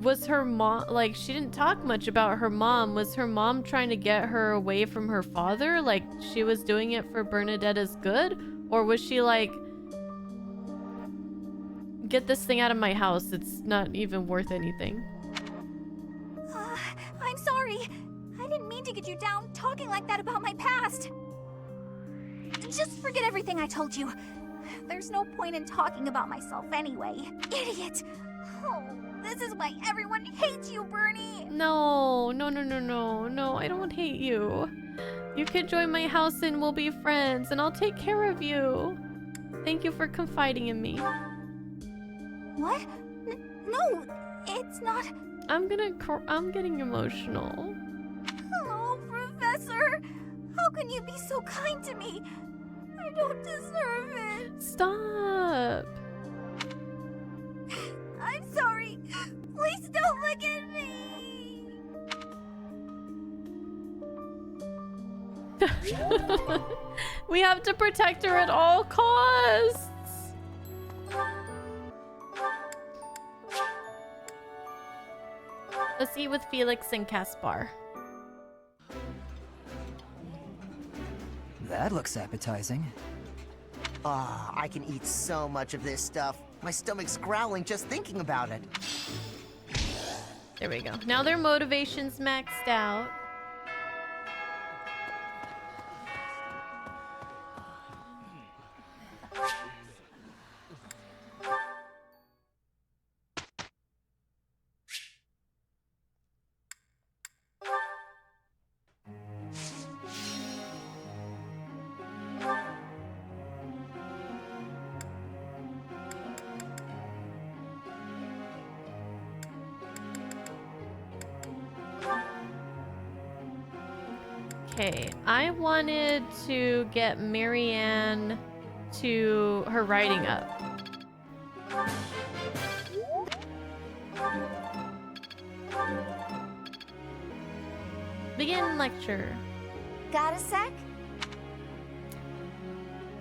S1: was her mom, like, she didn't talk much about her mom. Was her mom trying to get her away from her father? Like, she was doing it for Bernadetta's good? Or was she like, get this thing out of my house, it's not even worth anything?
S17: I'm sorry. I didn't mean to get you down talking like that about my past.
S11: Just forget everything I told you. There's no point in talking about myself anyway. Idiot! Oh, this is why everyone hates you, Bernie!
S1: No, I don't hate you. You can join my house and we'll be friends, and I'll take care of you. Thank you for confiding in me.
S11: What? No, it's not...
S1: I'm getting emotional.
S11: Oh, Professor! How can you be so kind to me? I don't deserve it.
S1: Stop.
S11: I'm sorry. Please don't look at me.
S1: We have to protect her at all costs. Let's eat with Felix and Caspar.
S7: That looks appetizing.
S9: Ah, I can eat so much of this stuff. My stomach's growling just thinking about it.
S1: There we go. Now their motivation's maxed out. Okay, I wanted to get Marianne to her writing up. Begin lecture.
S17: Got a sec?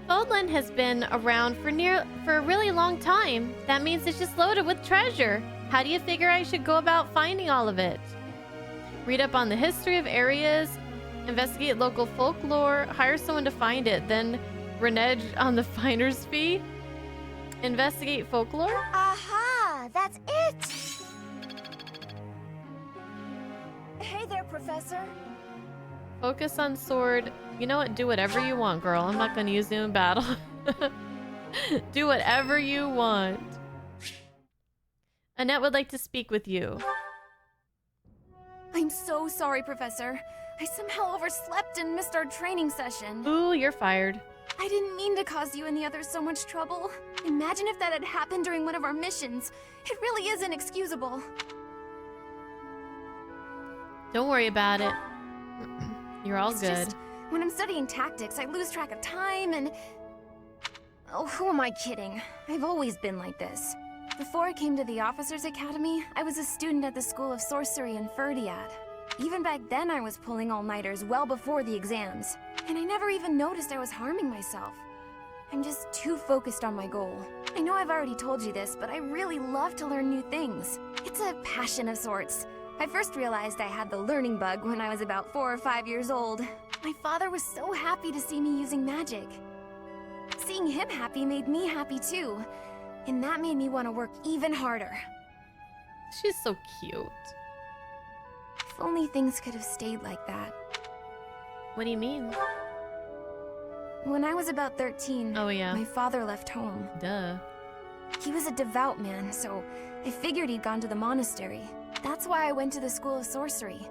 S1: Fodland has been around for a really long time. That means it's just loaded with treasure. How do you figure I should go about finding all of it? Read up on the history of areas, investigate local folklore, hire someone to find it, then renege on the finder's fee? Investigate folklore?
S17: Aha! That's it! Hey there, Professor.
S1: Focus on sword. You know what? Do whatever you want, girl. I'm not going to use you in battle. Do whatever you want. Annette would like to speak with you.
S15: I'm so sorry, Professor. I somehow overslept and missed our training session.
S1: Ooh, you're fired.
S15: I didn't mean to cause you and the others so much trouble. Imagine if that had happened during one of our missions. It really is inexcusable.
S1: Don't worry about it. You're all good.
S15: Just, when I'm studying tactics, I lose track of time and... Oh, who am I kidding? I've always been like this. Before I came to the Officers Academy, I was a student at the School of Sorcery in Ferdiad. Even back then, I was pulling all-nighters well before the exams. And I never even noticed I was harming myself. I'm just too focused on my goal. I know I've already told you this, but I really love to learn new things. It's a passion of sorts. I first realized I had the learning bug when I was about 4 or 5 years old. My father was so happy to see me using magic. Seeing him happy made me happy too. And that made me want to work even harder.
S1: She's so cute.
S15: If only things could have stayed like that.
S1: What do you mean?
S15: When I was about 13,
S1: oh yeah,
S15: my father left home.
S1: Duh.
S15: He was a devout man, so I figured he'd gone to the monastery. That's why I went to the School of Sorcery,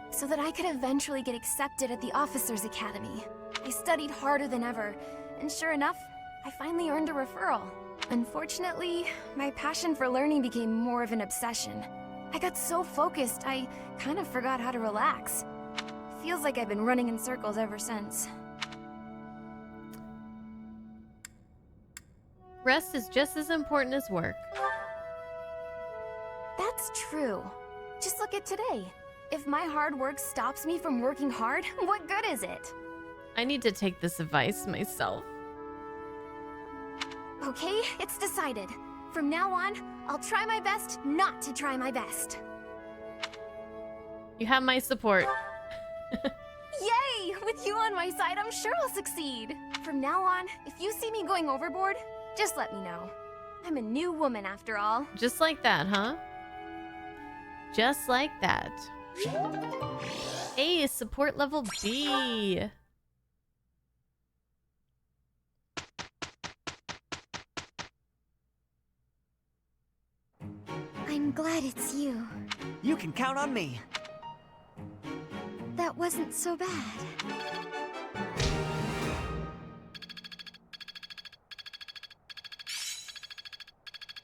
S15: so that I could eventually get accepted at the Officers Academy. I studied harder than ever, and sure enough, I finally earned a referral. Unfortunately, my passion for learning became more of an obsession. I got so focused, I kind of forgot how to relax. Feels like I've been running in circles ever since.
S1: Rest is just as important as work.
S15: That's true. Just look at today. If my hard work stops me from working hard, what good is it?
S1: I need to take this advice myself.
S15: Okay, it's decided. From now on, I'll try my best not to try my best.
S1: You have my support.
S15: Yay! With you on my side, I'm sure I'll succeed. From now on, if you see me going overboard, just let me know. I'm a new woman after all.
S1: Just like that, huh? Just like that. A support level B.
S11: I'm glad it's you.
S14: You can count on me.
S11: That wasn't so bad.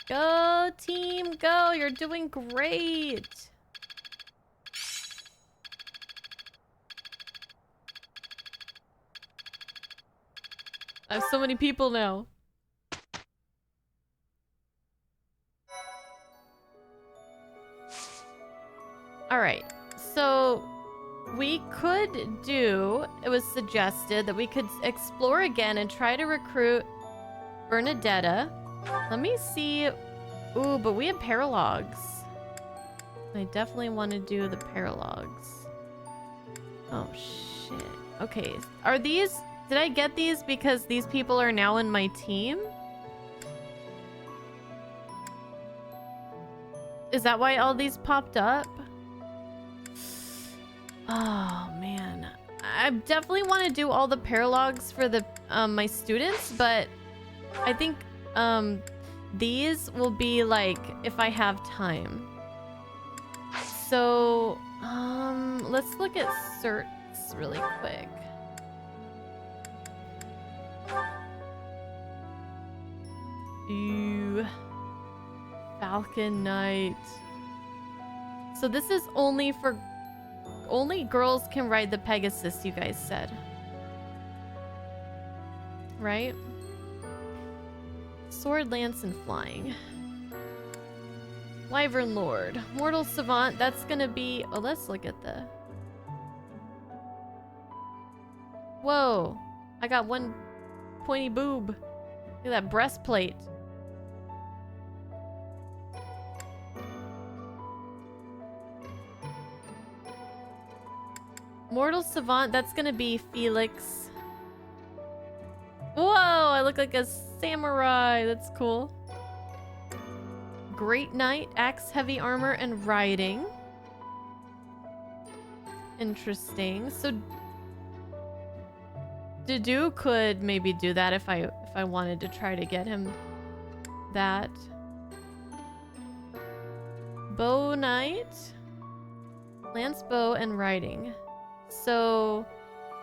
S1: Go, team, go. You're doing great. I have so many people now. Alright, so we could do, it was suggested that we could explore again and try to recruit Bernadetta. Let me see. Ooh, but we have paralogs. I definitely want to do the paralogs. Oh, shit. Okay, are these... Did I get these because these people are now in my team? Is that why all these popped up? Oh, man. I definitely want to do all the paralogs for the my students, but I think these will be like if I have time. So, let's look at certs really quick. Ew. Falcon Knight. So this is only for... Only girls can ride the Pegasus, you guys said. Right? Sword, lance, and flying. Wyvern Lord. Mortal Savant, that's gonna be... Oh, let's look at the... Whoa. I got one pointy boob. Look at that breastplate. Mortal Savant, that's gonna be Felix. Whoa, I look like a samurai. That's cool. Great Knight, axe, heavy armor, and riding. Interesting. So Dudu could maybe do that if I wanted to try to get him that. Bow Knight, lance bow, and riding. So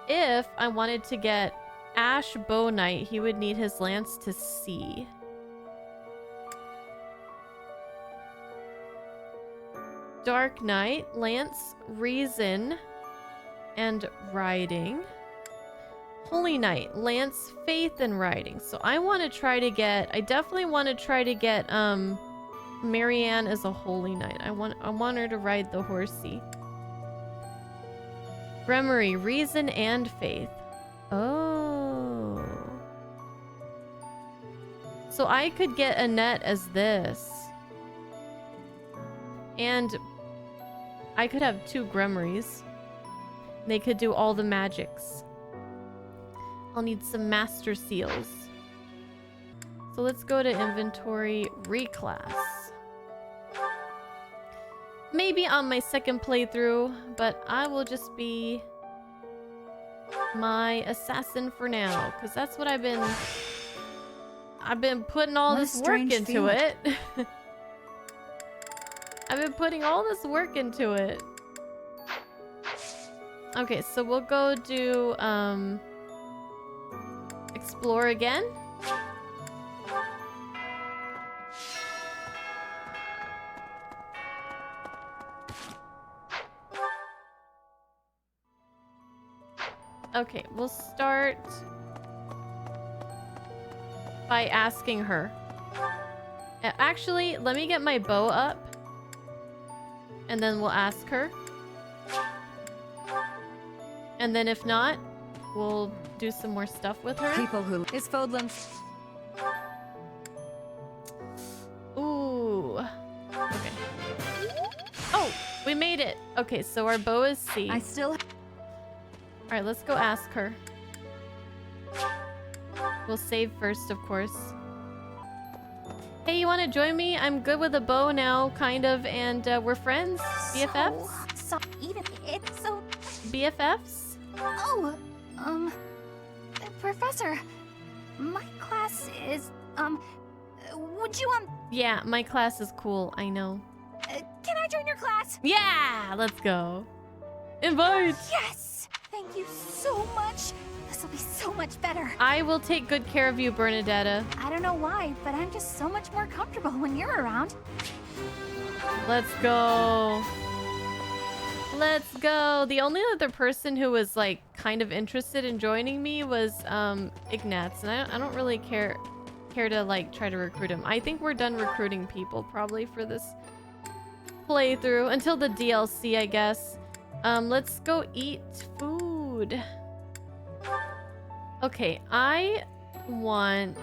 S1: if I wanted to get Ash Bow Knight, he would need his lance to see. Dark Knight, lance, reason, and riding. Holy Knight, lance, faith, and riding. So I want to try to get... I definitely want to try to get Marianne as a Holy Knight. I want her to ride the horsey. Gremory, reason and faith. Oh. So I could get Annette as this. And I could have 2 Gremorys. They could do all the magics. I'll need some master seals. So let's go to inventory, reclass. Maybe on my second playthrough, but I will just be my assassin for now, because that's what I've been putting all this work into it. I've been putting all this work into it. Okay, so we'll go do explore again. Okay, we'll start by asking her. Actually, let me get my bow up. And then we'll ask her. And then if not, we'll do some more stuff with her.
S18: People who... Is Fodlan...
S1: Ooh. Okay. Oh, we made it. Okay, so our bow is C.
S18: I still...
S1: Alright, let's go ask her. We'll save first, of course. Hey, you want to join me? I'm good with a bow now, kind of, and we're friends. BFFs?
S11: So even it's so...
S1: BFFs?
S11: Oh, Professor, my class is, would you,
S1: Yeah, my class is cool, I know.
S11: Can I join your class?
S1: Yeah, let's go. Invite.
S11: Yes! Thank you so much. This will be so much better.
S1: I will take good care of you, Bernadetta.
S11: I don't know why, but I'm just so much more comfortable when you're around.
S1: Let's go. Let's go. The only other person who was like kind of interested in joining me was Ignatz, and I don't really care to like try to recruit him. I think we're done recruiting people probably for this playthrough until the DLC, I guess. Let's go eat food. Okay, I want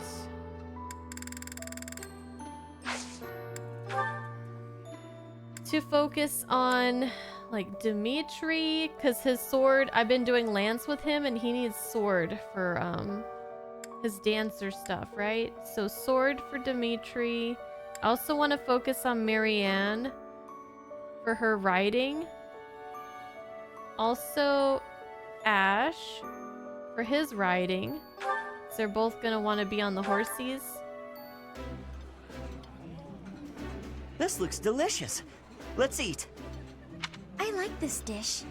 S1: to focus on like Dimitri, because his sword, I've been doing lance with him and he needs sword for his dancer stuff, right? So sword for Dimitri. I also want to focus on Marianne for her riding. Also Ash for his riding. So they're both gonna want to be on the horsies.
S14: This looks delicious. Let's eat.
S11: I like this dish.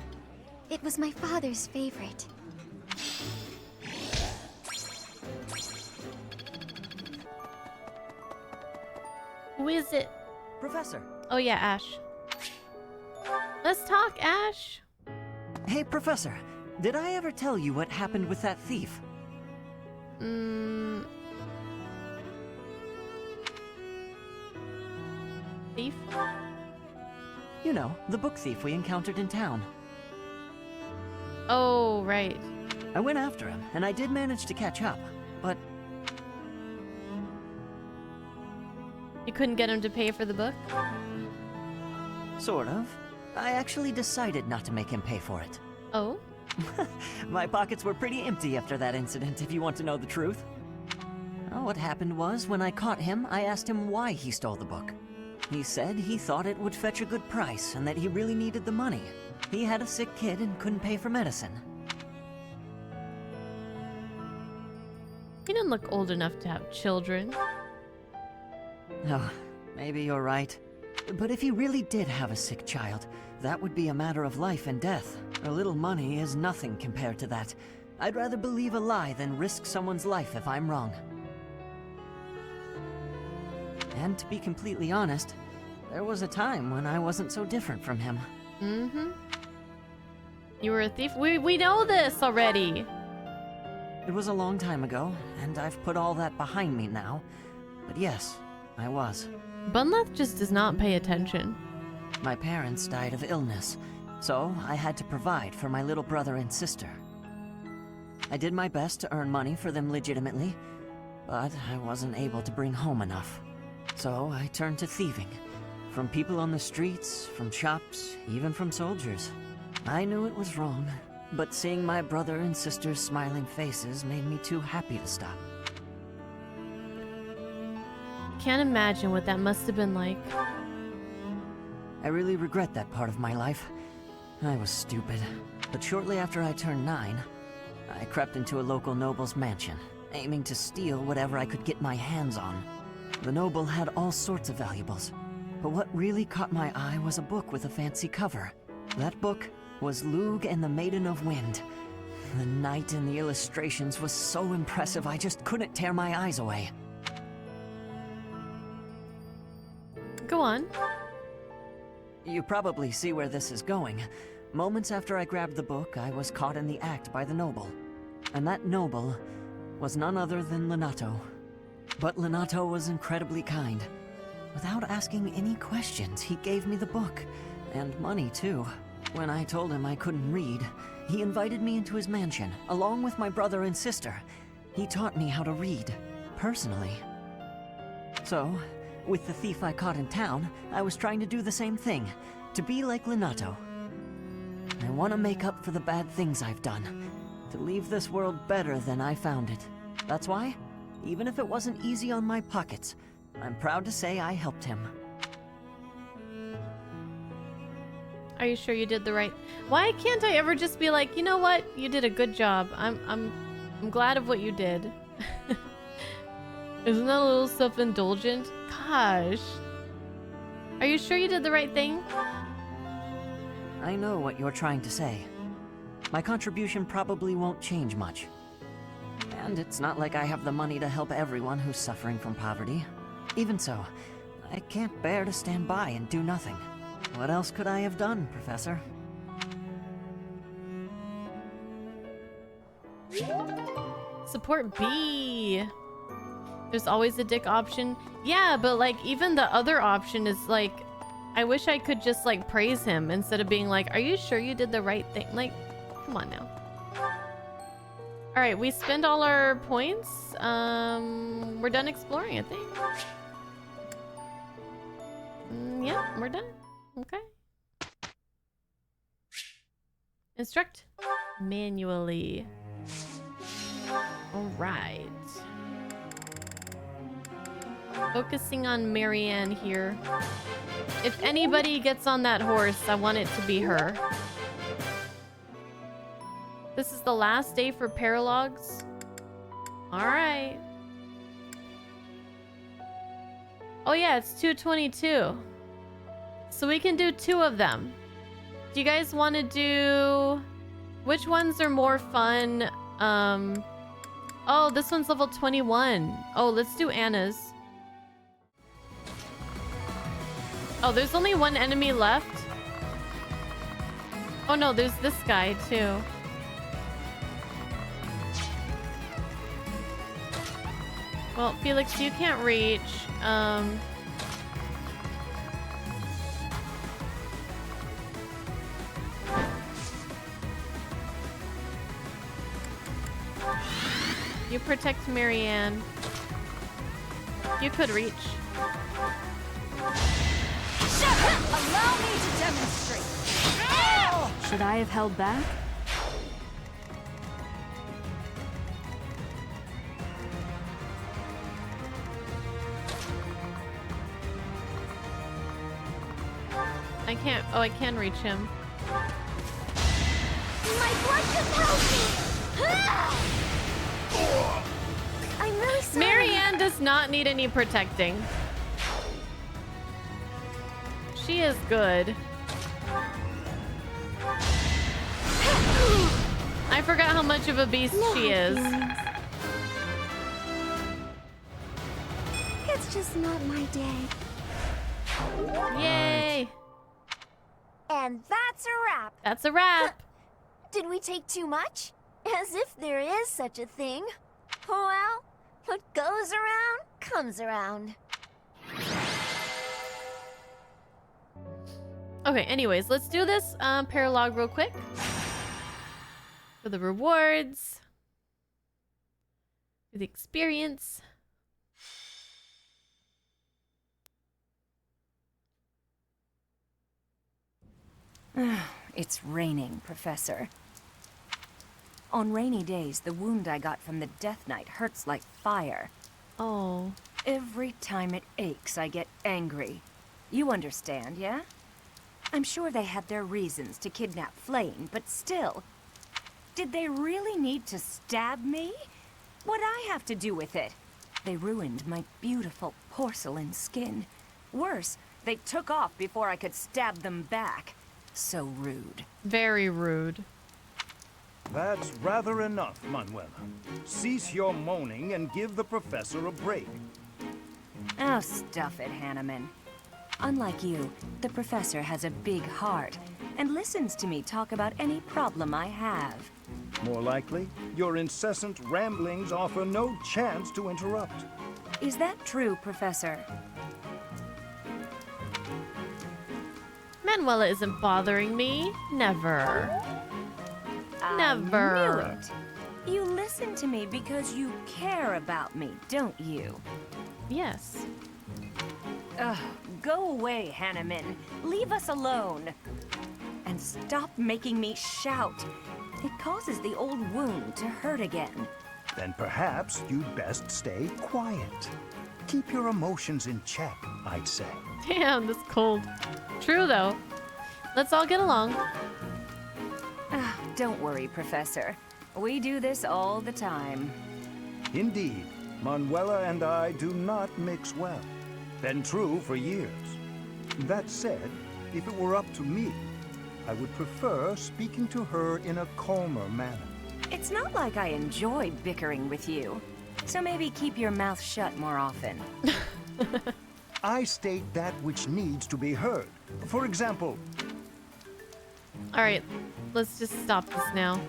S11: It was my father's favorite.
S1: Who is it?
S14: Professor.
S1: Oh yeah, Ash. Let's talk, Ash.
S14: Hey, Professor. Did I ever tell you what happened with that thief?
S1: Thief?
S14: You know, the book thief we encountered in town.
S1: Oh, right.
S14: I went after him, and I did manage to catch up, but...
S1: You couldn't get him to pay for the book?
S14: Sort of. I actually decided not to make him pay for it.
S1: Oh?
S14: My pockets were pretty empty after that incident, if you want to know the truth. Well, what happened was, when I caught him, I asked him why he stole the book. He said he thought it would fetch a good price, and that he really needed the money. He had a sick kid and couldn't pay for medicine.
S1: He didn't look old enough to have children.
S14: Oh, maybe you're right. But if he really did have a sick child, that would be a matter of life and death. A little money is nothing compared to that. I'd rather believe a lie than risk someone's life if I'm wrong. And to be completely honest, there was a time when I wasn't so different from him.
S1: Mm-hmm. You were a thief? We know this already!
S14: It was a long time ago, and I've put all that behind me now. But yes, I was.
S1: Bunleth just does not pay attention.
S14: My parents died of illness, so I had to provide for my little brother and sister. I did my best to earn money for them legitimately, but I wasn't able to bring home enough. So I turned to thieving. From people on the streets, from shops, even from soldiers. I knew it was wrong, but seeing my brother and sister's smiling faces made me too happy to stop.
S1: Can't imagine what that must have been like.
S14: I really regret that part of my life. I was stupid. But shortly after I turned 9, I crept into a local noble's mansion, aiming to steal whatever I could get my hands on. The noble had all sorts of valuables, but what really caught my eye was a book with a fancy cover. That book was Lug and the Maiden of Wind. The knight in the illustrations was so impressive I just couldn't tear my eyes away.
S1: Go on.
S14: You probably see where this is going. Moments after I grabbed the book, I was caught in the act by the noble. And that noble was none other than Lenato. But Lenato was incredibly kind. Without asking any questions, he gave me the book. And money, too. When I told him I couldn't read, he invited me into his mansion, along with my brother and sister. He taught me how to read, personally. So, with the thief I caught in town, I was trying to do the same thing, to be like Lenato. I want to make up for the bad things I've done, to leave this world better than I found it. That's why, even if it wasn't easy on my pockets, I'm proud to say I helped him.
S1: Are you sure you did the right? Why can't I ever just be like, you know what? You did a good job. I'm glad of what you did. Isn't that a little self-indulgent? Gosh. Are you sure you did the right thing?
S14: I know what you're trying to say. My contribution probably won't change much. And it's not like I have the money to help everyone who's suffering from poverty. Even so, I can't bear to stand by and do nothing. What else could I have done, Professor?
S1: Support B. There's always a dick option. Yeah, but like even the other option is like, I wish I could just like praise him instead of being like, are you sure you did the right thing? Like, come on now. All right, we spend all our points. We're done exploring, I think. Yeah, we're done. Okay. Instruct manually. All right. Focusing on Marianne here. If anybody gets on that horse, I want it to be her. This is the last day for paralogs. All right. Oh yeah, it's 2:22. So we can do 2 of them. Do you guys want to do... Which ones are more fun? Oh, this one's level 21. Oh, let's do Anna's. Oh, there's only 1 enemy left. Oh no, there's this guy too. Well, Felix, you can't reach. You protect Marianne. You could reach.
S11: Allow me to demonstrate.
S18: Should I have held back?
S1: I can't. Oh, I can reach him.
S17: My blood just broke me! I'm really sorry.
S1: Marianne does not need any protecting. She is good. I forgot how much of a beast she is.
S17: It's just not my day.
S1: Yay!
S17: And that's a wrap.
S1: That's a wrap.
S17: Did we take too much? As if there is such a thing. Well, what goes around comes around.
S1: Okay, anyways, let's do this paralog real quick. For the rewards. For the experience.
S20: It's raining, Professor. On rainy days, the wound I got from the Death Knight hurts like fire.
S1: Oh.
S20: Every time it aches, I get angry. You understand, yeah? I'm sure they had their reasons to kidnap Flame, but still. Did they really need to stab me? What'd I have to do with it? They ruined my beautiful porcelain skin. Worse, they took off before I could stab them back. So rude.
S1: Very rude.
S19: That's rather enough, Manuela. Cease your moaning and give the professor a break.
S20: Oh, stuff it, Hanneman. Unlike you, the professor has a big heart and listens to me talk about any problem I have.
S19: More likely, your incessant ramblings offer no chance to interrupt.
S20: Is that true, Professor?
S1: Manuela isn't bothering me. Never. Never.
S20: I knew it. You listen to me because you care about me, don't you?
S1: Yes.
S20: Ugh, go away, Hanneman. Leave us alone. And stop making me shout. It causes the old wound to hurt again.
S19: Then perhaps you'd best stay quiet. Keep your emotions in check, I'd say.
S1: Damn, this cold. True, though. Let's all get along.
S20: Don't worry, Professor. We do this all the time.
S19: Indeed, Manuela and I do not mix well. Been true for years. That said, if it were up to me, I would prefer speaking to her in a calmer manner.
S20: It's not like I enjoy bickering with you. So maybe keep your mouth shut more often.
S19: I state that which needs to be heard. For example...
S1: Alright, let's just stop this now.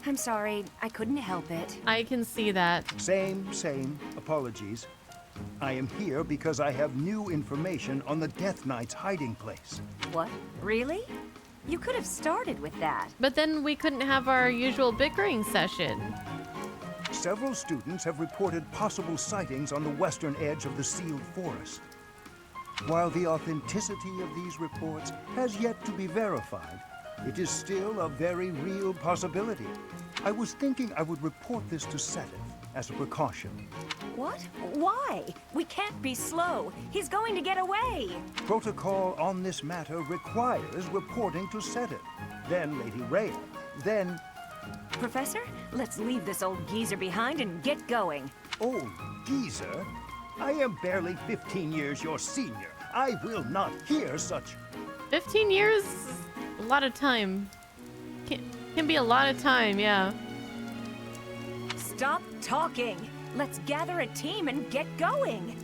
S20: I'm sorry, I couldn't help it.
S1: I can see that.
S19: Same. Apologies. I am here because I have new information on the Death Knight's hiding place.
S20: What? Really? You could have started with that.
S1: But then we couldn't have our usual bickering session.
S19: Several students have reported possible sightings on the western edge of the sealed forest. While the authenticity of these reports has yet to be verified, it is still a very real possibility. I was thinking I would report this to Seth as a precaution.
S20: What? Why? We can't be slow. He's going to get away.
S19: Protocol on this matter requires reporting to Seth, then Lady Rhea, then...
S20: Professor, let's leave this old geezer behind and get going.
S19: Old geezer? I am barely 15 years your senior. I will not hear such...
S1: 15 years is a lot of time. Can be a lot of time, yeah.
S20: Stop talking. Let's gather a team and get going.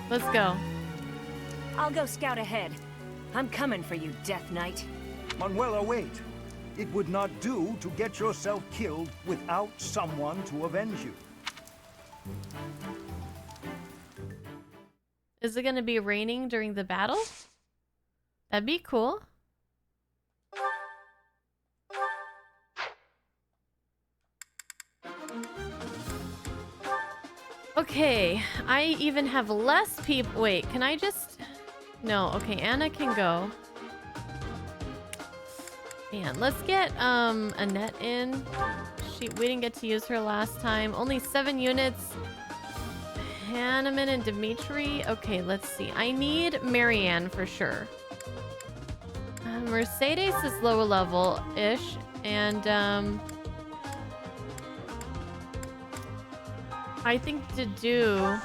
S1: Let's go.
S20: I'll go scout ahead. I'm coming for you, Death Knight.
S19: Manuela, wait. It would not do to get yourself killed without someone to avenge you.
S1: Is it gonna be raining during the battle? That'd be cool. Okay, I even have less people. Wait, can I just... No, okay, Anna can go. Man, let's get Annette in. We didn't get to use her last time. Only 7 units. Hanneman and Dimitri. Okay, let's see. I need Marianne for sure. Mercedes is lower level-ish. And I think Dedu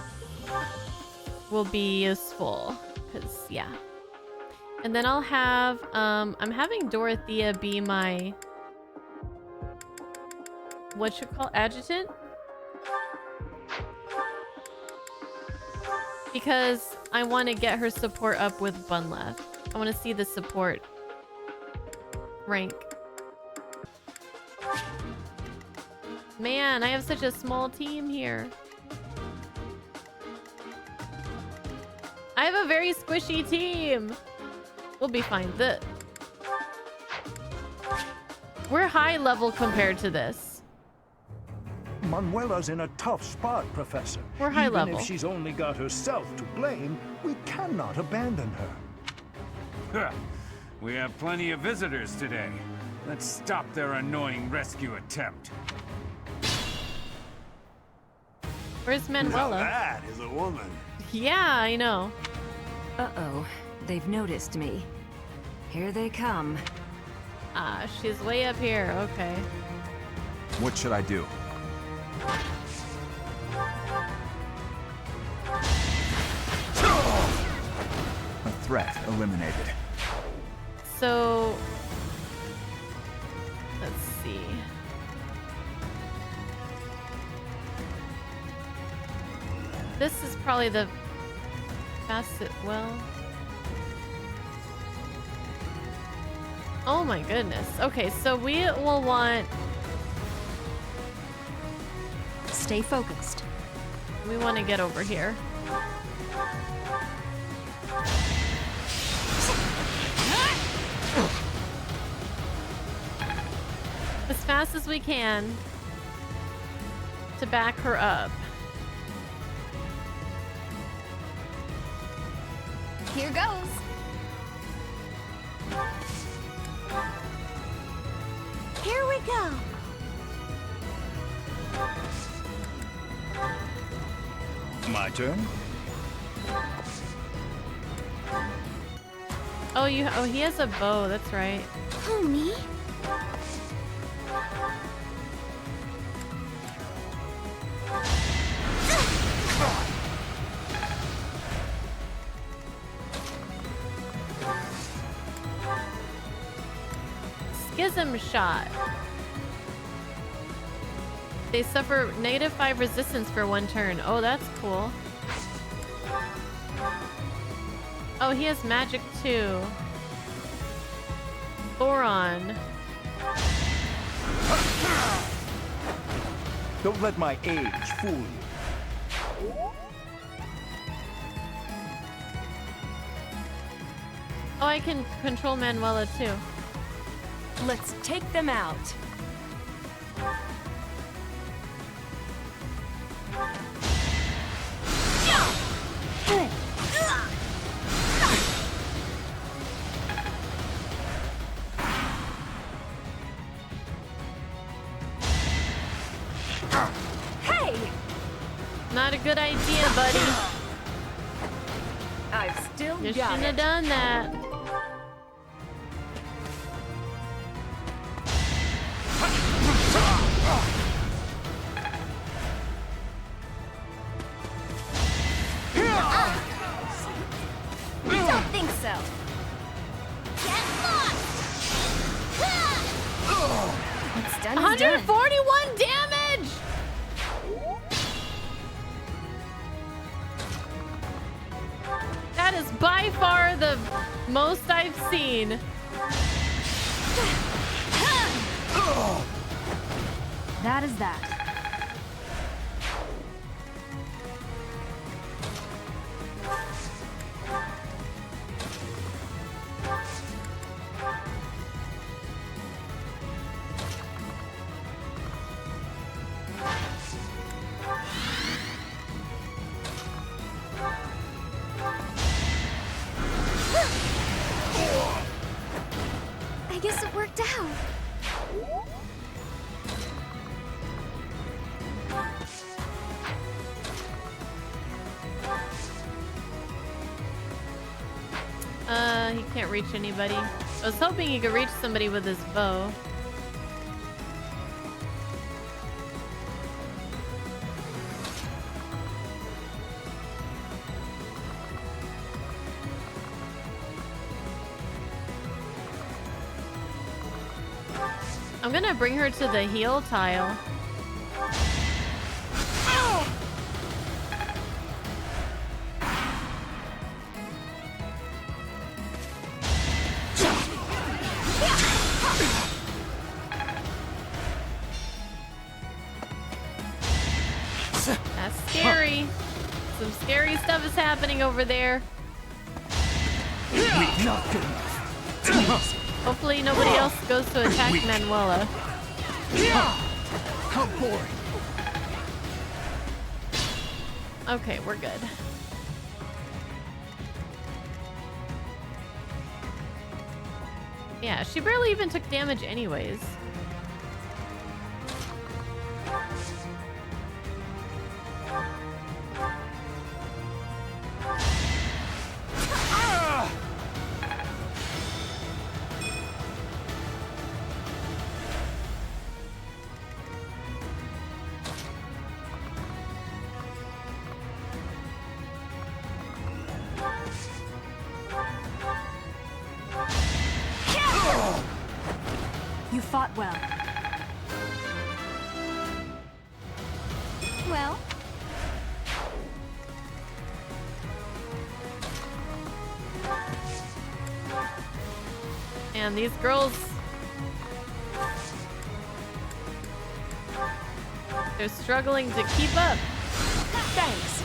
S1: will be useful. Because, yeah. And then I'll have, I'm having Dorothea be my, adjutant? Because I want to get her support up with Bunleth. I want to see the support rank. Man, I have such a small team here. I have a very squishy team. We'll be fine. We're high level compared to this.
S19: Manuela's in a tough spot, Professor.
S1: We're high level.
S19: Even if she's only got herself to blame, we cannot abandon her.
S8: We have plenty of visitors today. Let's stop their annoying rescue attempt.
S1: Where's Manuela?
S12: Now that is a woman.
S1: Yeah, I know.
S20: Uh-oh. They've noticed me. Here they come.
S1: Ah, she's way up here. Okay.
S2: What should I do? A threat eliminated.
S1: So, let's see. This is probably the fastest. Well, oh my goodness. Okay, so we will want.
S4: Stay focused.
S1: We want to get over here. As fast as we can to back her up.
S11: Here goes. Here we go.
S19: My turn?
S1: Oh, he has a bow, that's right.
S11: Who, me?
S1: Schism shot. They suffer -5 resistance for 1 turn. Oh, that's cool. Oh, he has magic too. Thoron.
S19: Don't let my age fool you.
S1: Oh, I can control Manuela too.
S18: Let's take them out.
S1: Hey! Not a good idea, buddy.
S18: I've still
S1: You
S18: got
S1: shouldn't have
S18: it.
S1: done that.
S18: I don't think so. What's done is done.
S1: 141 damage! That is by far the most I've seen.
S15: That is that.
S17: I guess it worked out.
S1: He can't reach anybody. I was hoping he could reach somebody with his bow. I'm gonna bring her to the heal tile. That's scary. Some scary stuff is happening over there.
S19: Not good enough.
S1: Hopefully nobody else goes to attack Manuela.
S19: How boring.
S1: Okay, we're good. Yeah, she barely even took damage anyways.
S15: You fought well.
S17: Well,
S1: And these girls, they're struggling to keep up.
S18: Thanks.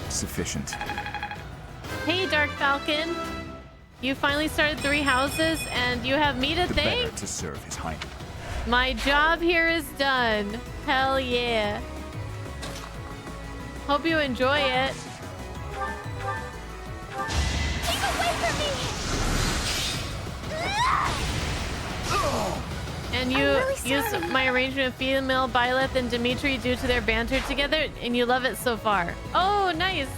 S10: Sufficient.
S1: Hey, Dark Falcon. You finally started 3 houses, and you have me to
S10: The
S1: thank?
S10: better to serve His Highness.
S1: My job here is done. Hell yeah. Hope you enjoy it.
S17: keep away from me!
S1: And you
S17: really
S1: use
S17: sorry.
S1: my arrangement of female Byleth and Dimitri due to their banter together, and you love it so far. Oh, nice.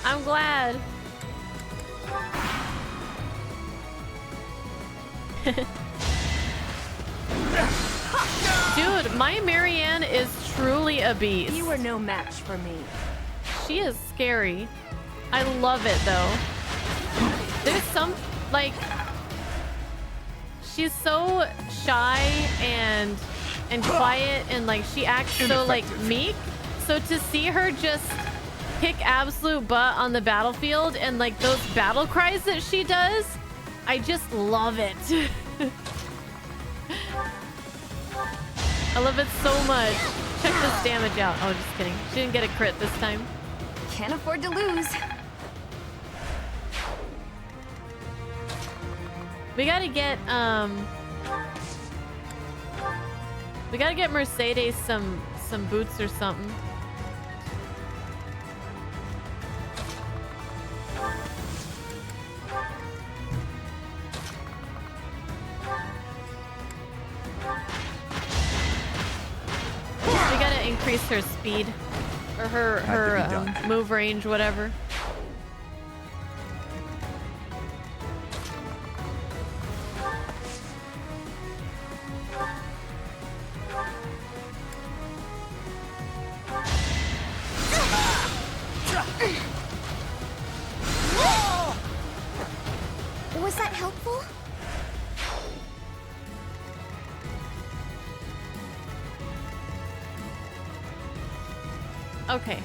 S1: I'm glad. Dude, my Marianne is truly a beast.
S20: You are no match for me.
S1: She is scary. I love it though. There's some, like, she's so shy and quiet, and like she acts so like meek. So to see her just kick absolute butt on the battlefield and like those battle cries that she does, I just love it. I love it so much. Check this damage out. Oh, just kidding. She didn't get a crit this time.
S20: Can't afford to lose.
S1: We gotta get Mercedes some boots or something. We gotta increase her speed or her move range, whatever.
S11: Was that helpful?
S1: Okay.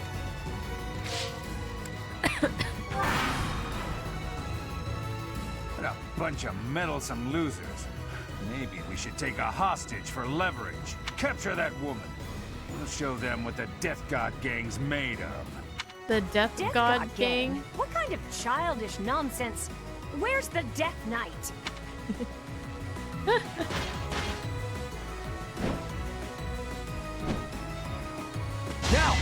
S8: What a bunch of meddlesome losers. Maybe we should take a hostage for leverage. Capture that woman. We'll show them what the Death God Gang's made of.
S1: The Death God Gang?
S20: What kind of childish nonsense? Where's the Death Knight?
S6: Now!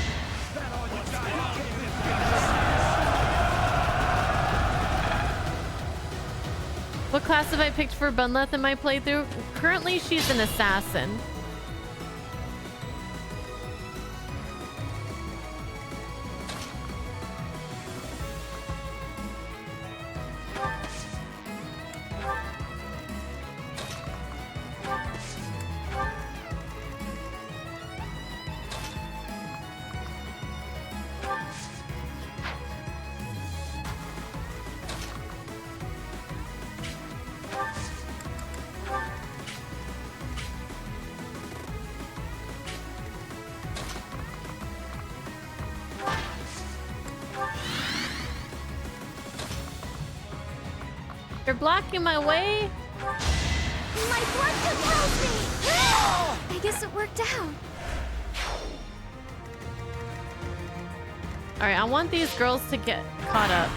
S1: What class have I picked for Bunleth in my playthrough? Currently, she's an assassin. You're blocking my way?
S11: My blood controls me! I guess it worked out.
S1: Alright, I want these girls to get caught up.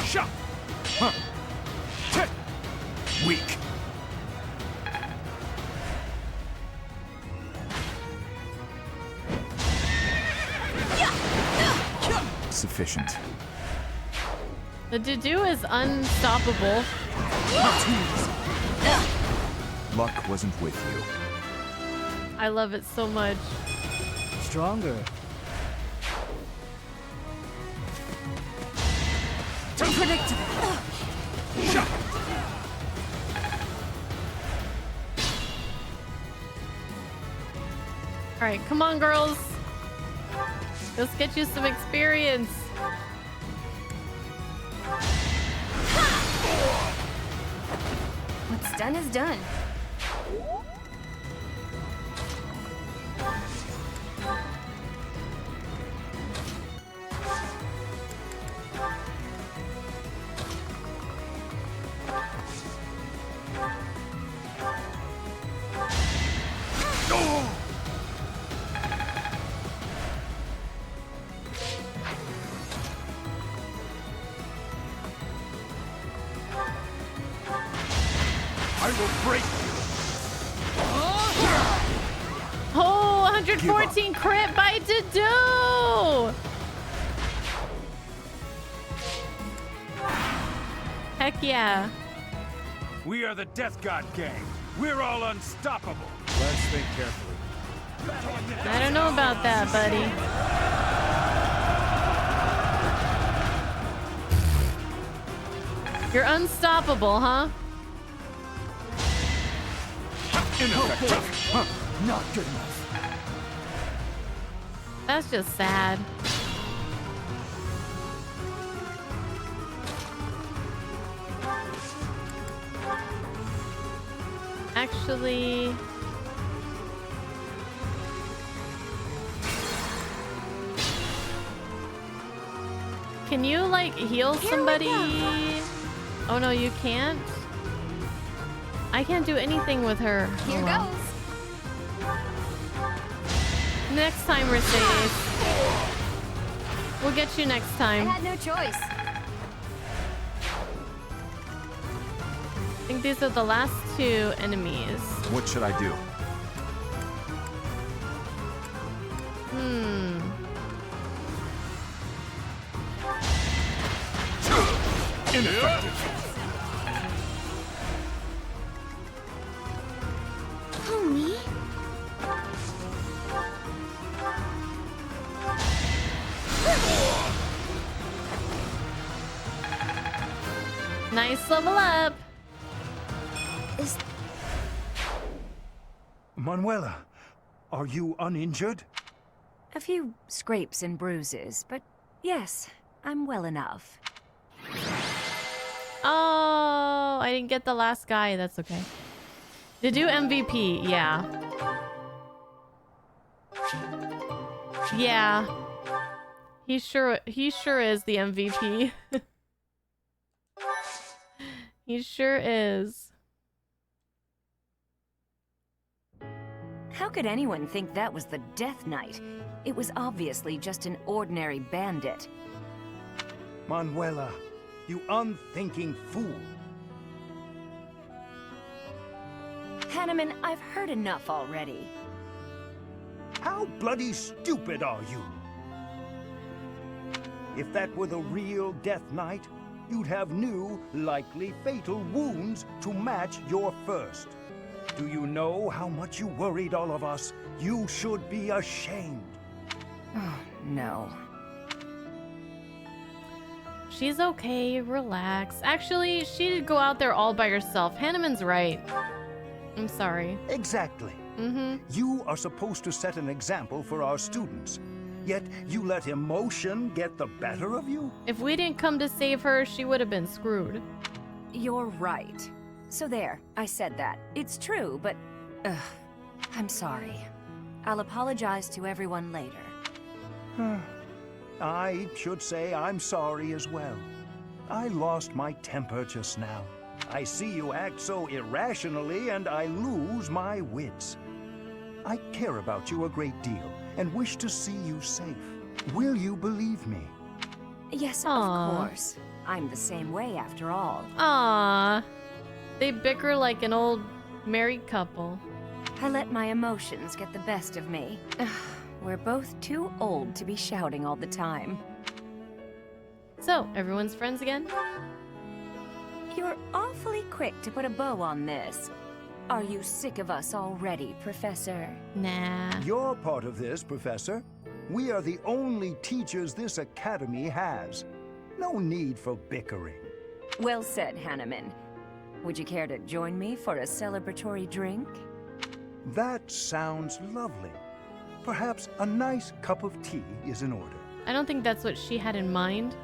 S6: Shot! Huh. Weak.
S5: Sufficient.
S1: The Dudu is unstoppable.
S5: Luck wasn't with you.
S1: I love it so much.
S7: Stronger.
S11: Unpredictable.
S1: Alright, come on, girls. Let's get you some experience.
S20: What's done is done.
S6: I will break you.
S1: Oh, 114 crit by Dudu! Heck yeah.
S8: We are the Death God Gang. We're all unstoppable.
S6: Let's think carefully.
S1: I don't know about that, buddy. You're unstoppable, huh?
S19: Ineffective. Not good enough.
S1: That's just sad. Actually... Can you, like, heal somebody? Oh no, you can't? I can't do anything with her.
S11: Here goes.
S1: Next time, Mercedes. We'll get you next time.
S11: I had no choice.
S1: I think these are the last two enemies.
S5: What should I do?
S19: Ineffective.
S11: Pony?
S1: Nice level up.
S19: Manuela, are you uninjured?
S20: A few scrapes and bruises, but yes, I'm well enough.
S1: Oh, I didn't get the last guy. That's okay. Did you MVP? Yeah. Yeah. He sure is the MVP. He sure is.
S20: How could anyone think that was the Death Knight? It was obviously just an ordinary bandit.
S19: Manuela, you unthinking fool.
S20: Hanneman, I've heard enough already.
S19: How bloody stupid are you? If that were the real Death Knight, you'd have new, likely fatal wounds to match your first. Do you know how much you worried all of us? You should be ashamed.
S20: Oh, no.
S1: She's okay. Relax. Actually, she did go out there all by herself. Hanneman's right. I'm sorry.
S19: Exactly. You are supposed to set an example for our students. Yet you let emotion get the better of you?
S1: If we didn't come to save her, she would have been screwed.
S20: You're right. So there, I said that. It's true, but... I'm sorry. I'll apologize to everyone later.
S19: I should say I'm sorry as well. I lost my temper just now. I see you act so irrationally and I lose my wits. I care about you a great deal and wish to see you safe. Will you believe me?
S20: Yes,
S1: Aww.
S20: Of course. I'm the same way after all.
S1: Aww. They bicker like an old married couple.
S20: I let my emotions get the best of me. We're both too old to be shouting all the time.
S1: So, everyone's friends again?
S20: You're awfully quick to put a bow on this. Are you sick of us already, Professor?
S1: Nah.
S19: You're part of this, Professor. We are the only teachers this academy has. No need for bickering.
S20: Well said, Hanneman. Would you care to join me for a celebratory drink?
S19: That sounds lovely. Perhaps a nice cup of tea is in order.
S1: I don't think that's what she had in mind.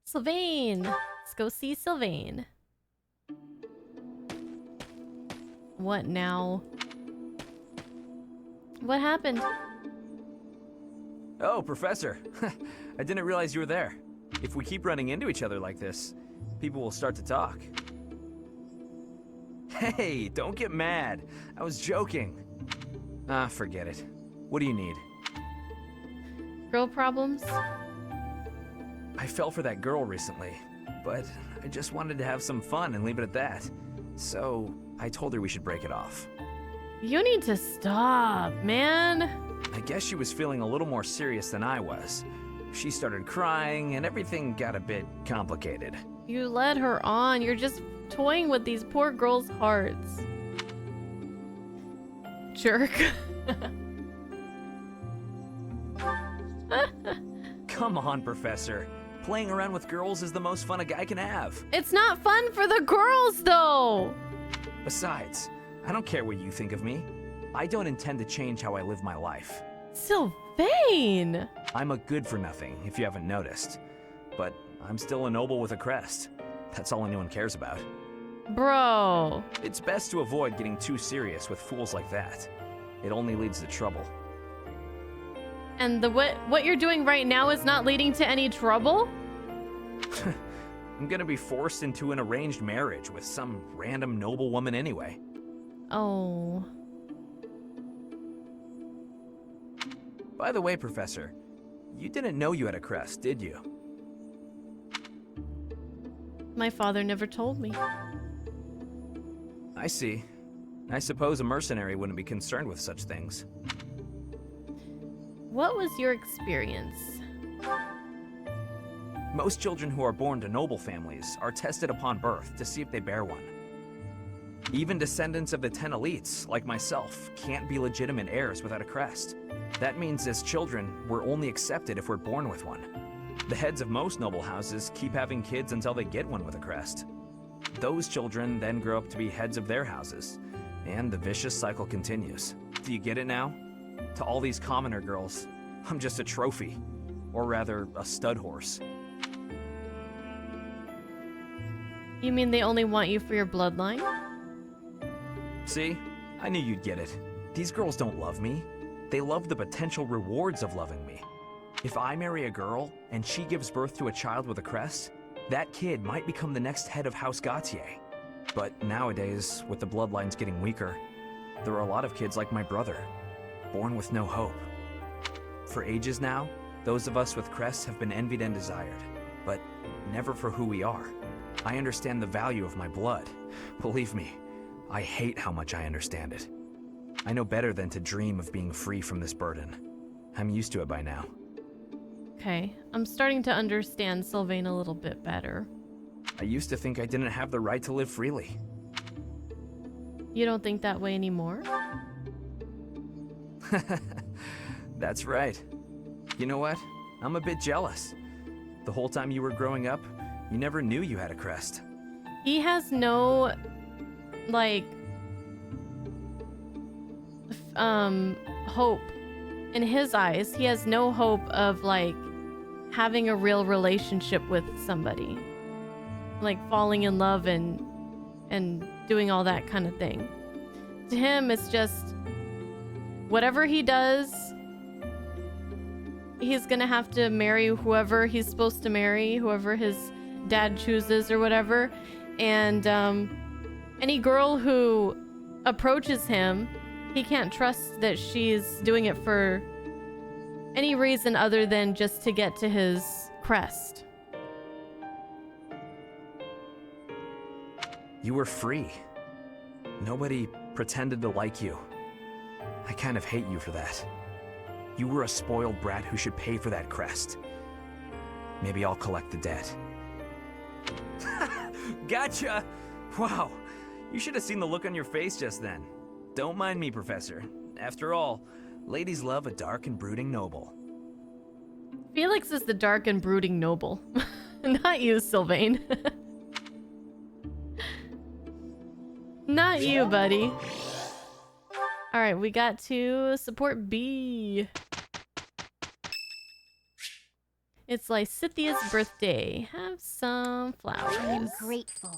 S1: Sylvain! Let's go see Sylvain. What now? What happened?
S10: Oh, Professor. I didn't realize you were there. If we keep running into each other like this, people will start to talk. Hey, don't get mad. I was joking. Ah, forget it. What do you need?
S1: Girl problems?
S10: I fell for that girl recently, but I just wanted to have some fun and leave it at that. So, I told her we should break it off.
S1: You need to stop, man.
S10: I guess she was feeling a little more serious than I was. She started crying, and everything got a bit complicated.
S1: You led her on. You're just toying with these poor girls' hearts. jerk.
S10: Come on, Professor. Playing around with girls is the most fun a guy can have.
S1: It's not fun for the girls, though.
S10: Besides, I don't care what you think of me. I don't intend to change how I live my life.
S1: Sylvain!
S10: I'm a good-for-nothing, if you haven't noticed. But I'm still a noble with a crest. That's all anyone cares about.
S1: Bro.
S10: It's best to avoid getting too serious with fools like that. It only leads to trouble.
S1: And what you're doing right now is not leading to any trouble?
S10: I'm gonna be forced into an arranged marriage with some random noble woman anyway.
S1: Oh.
S10: By the way, Professor, you didn't know you had a crest, did you?
S1: My father never told me.
S10: I see. I suppose a mercenary wouldn't be concerned with such things.
S1: What was your experience?
S10: Most children who are born to noble families are tested upon birth to see if they bear one. Even descendants of the 10 elites, like myself, can't be legitimate heirs without a crest. That means as children, we're only accepted if we're born with one. The heads of most noble houses keep having kids until they get one with a crest. Those children then grow up to be heads of their houses, and the vicious cycle continues. Do you get it now? To all these commoner girls, I'm just a trophy. Or rather, a stud horse.
S1: You mean they only want you for your bloodline?
S10: See? I knew you'd get it. These girls don't love me. They love the potential rewards of loving me. If I marry a girl, and she gives birth to a child with a crest, that kid might become the next head of House Gautier. But nowadays, with the bloodlines getting weaker, there are a lot of kids like my brother, born with no hope. For ages now, those of us with crests have been envied and desired, but never for who we are. I understand the value of my blood. Believe me, I hate how much I understand it. I know better than to dream of being free from this burden. I'm used to it by now.
S1: Okay, I'm starting to understand Sylvain a little bit better.
S10: I used to think I didn't have the right to live freely.
S1: You don't think that way anymore?
S10: That's right. You know what? I'm a bit jealous. The whole time you were growing up, you never knew you had a crest.
S1: He has no, like, hope. In his eyes, he has no hope of, like, having a real relationship with somebody. Like, falling in love and doing all that kind of thing. To him, it's just, whatever he does, he's gonna have to marry whoever he's supposed to marry, whoever his dad chooses or whatever. And any girl who approaches him, he can't trust that she's doing it for any reason other than just to get to his crest.
S10: You were free. Nobody pretended to like you. I kind of hate you for that. You were a spoiled brat who should pay for that crest. Maybe I'll collect the debt. Gotcha! Wow, you should have seen the look on your face just then. Don't mind me, Professor. After all, ladies love a dark and brooding noble.
S1: Felix is the dark and brooding noble. Not you, Sylvain. Not you, buddy. Alright, we got to support B. It's Lysithia's birthday. Have some flowers.
S17: I'm grateful.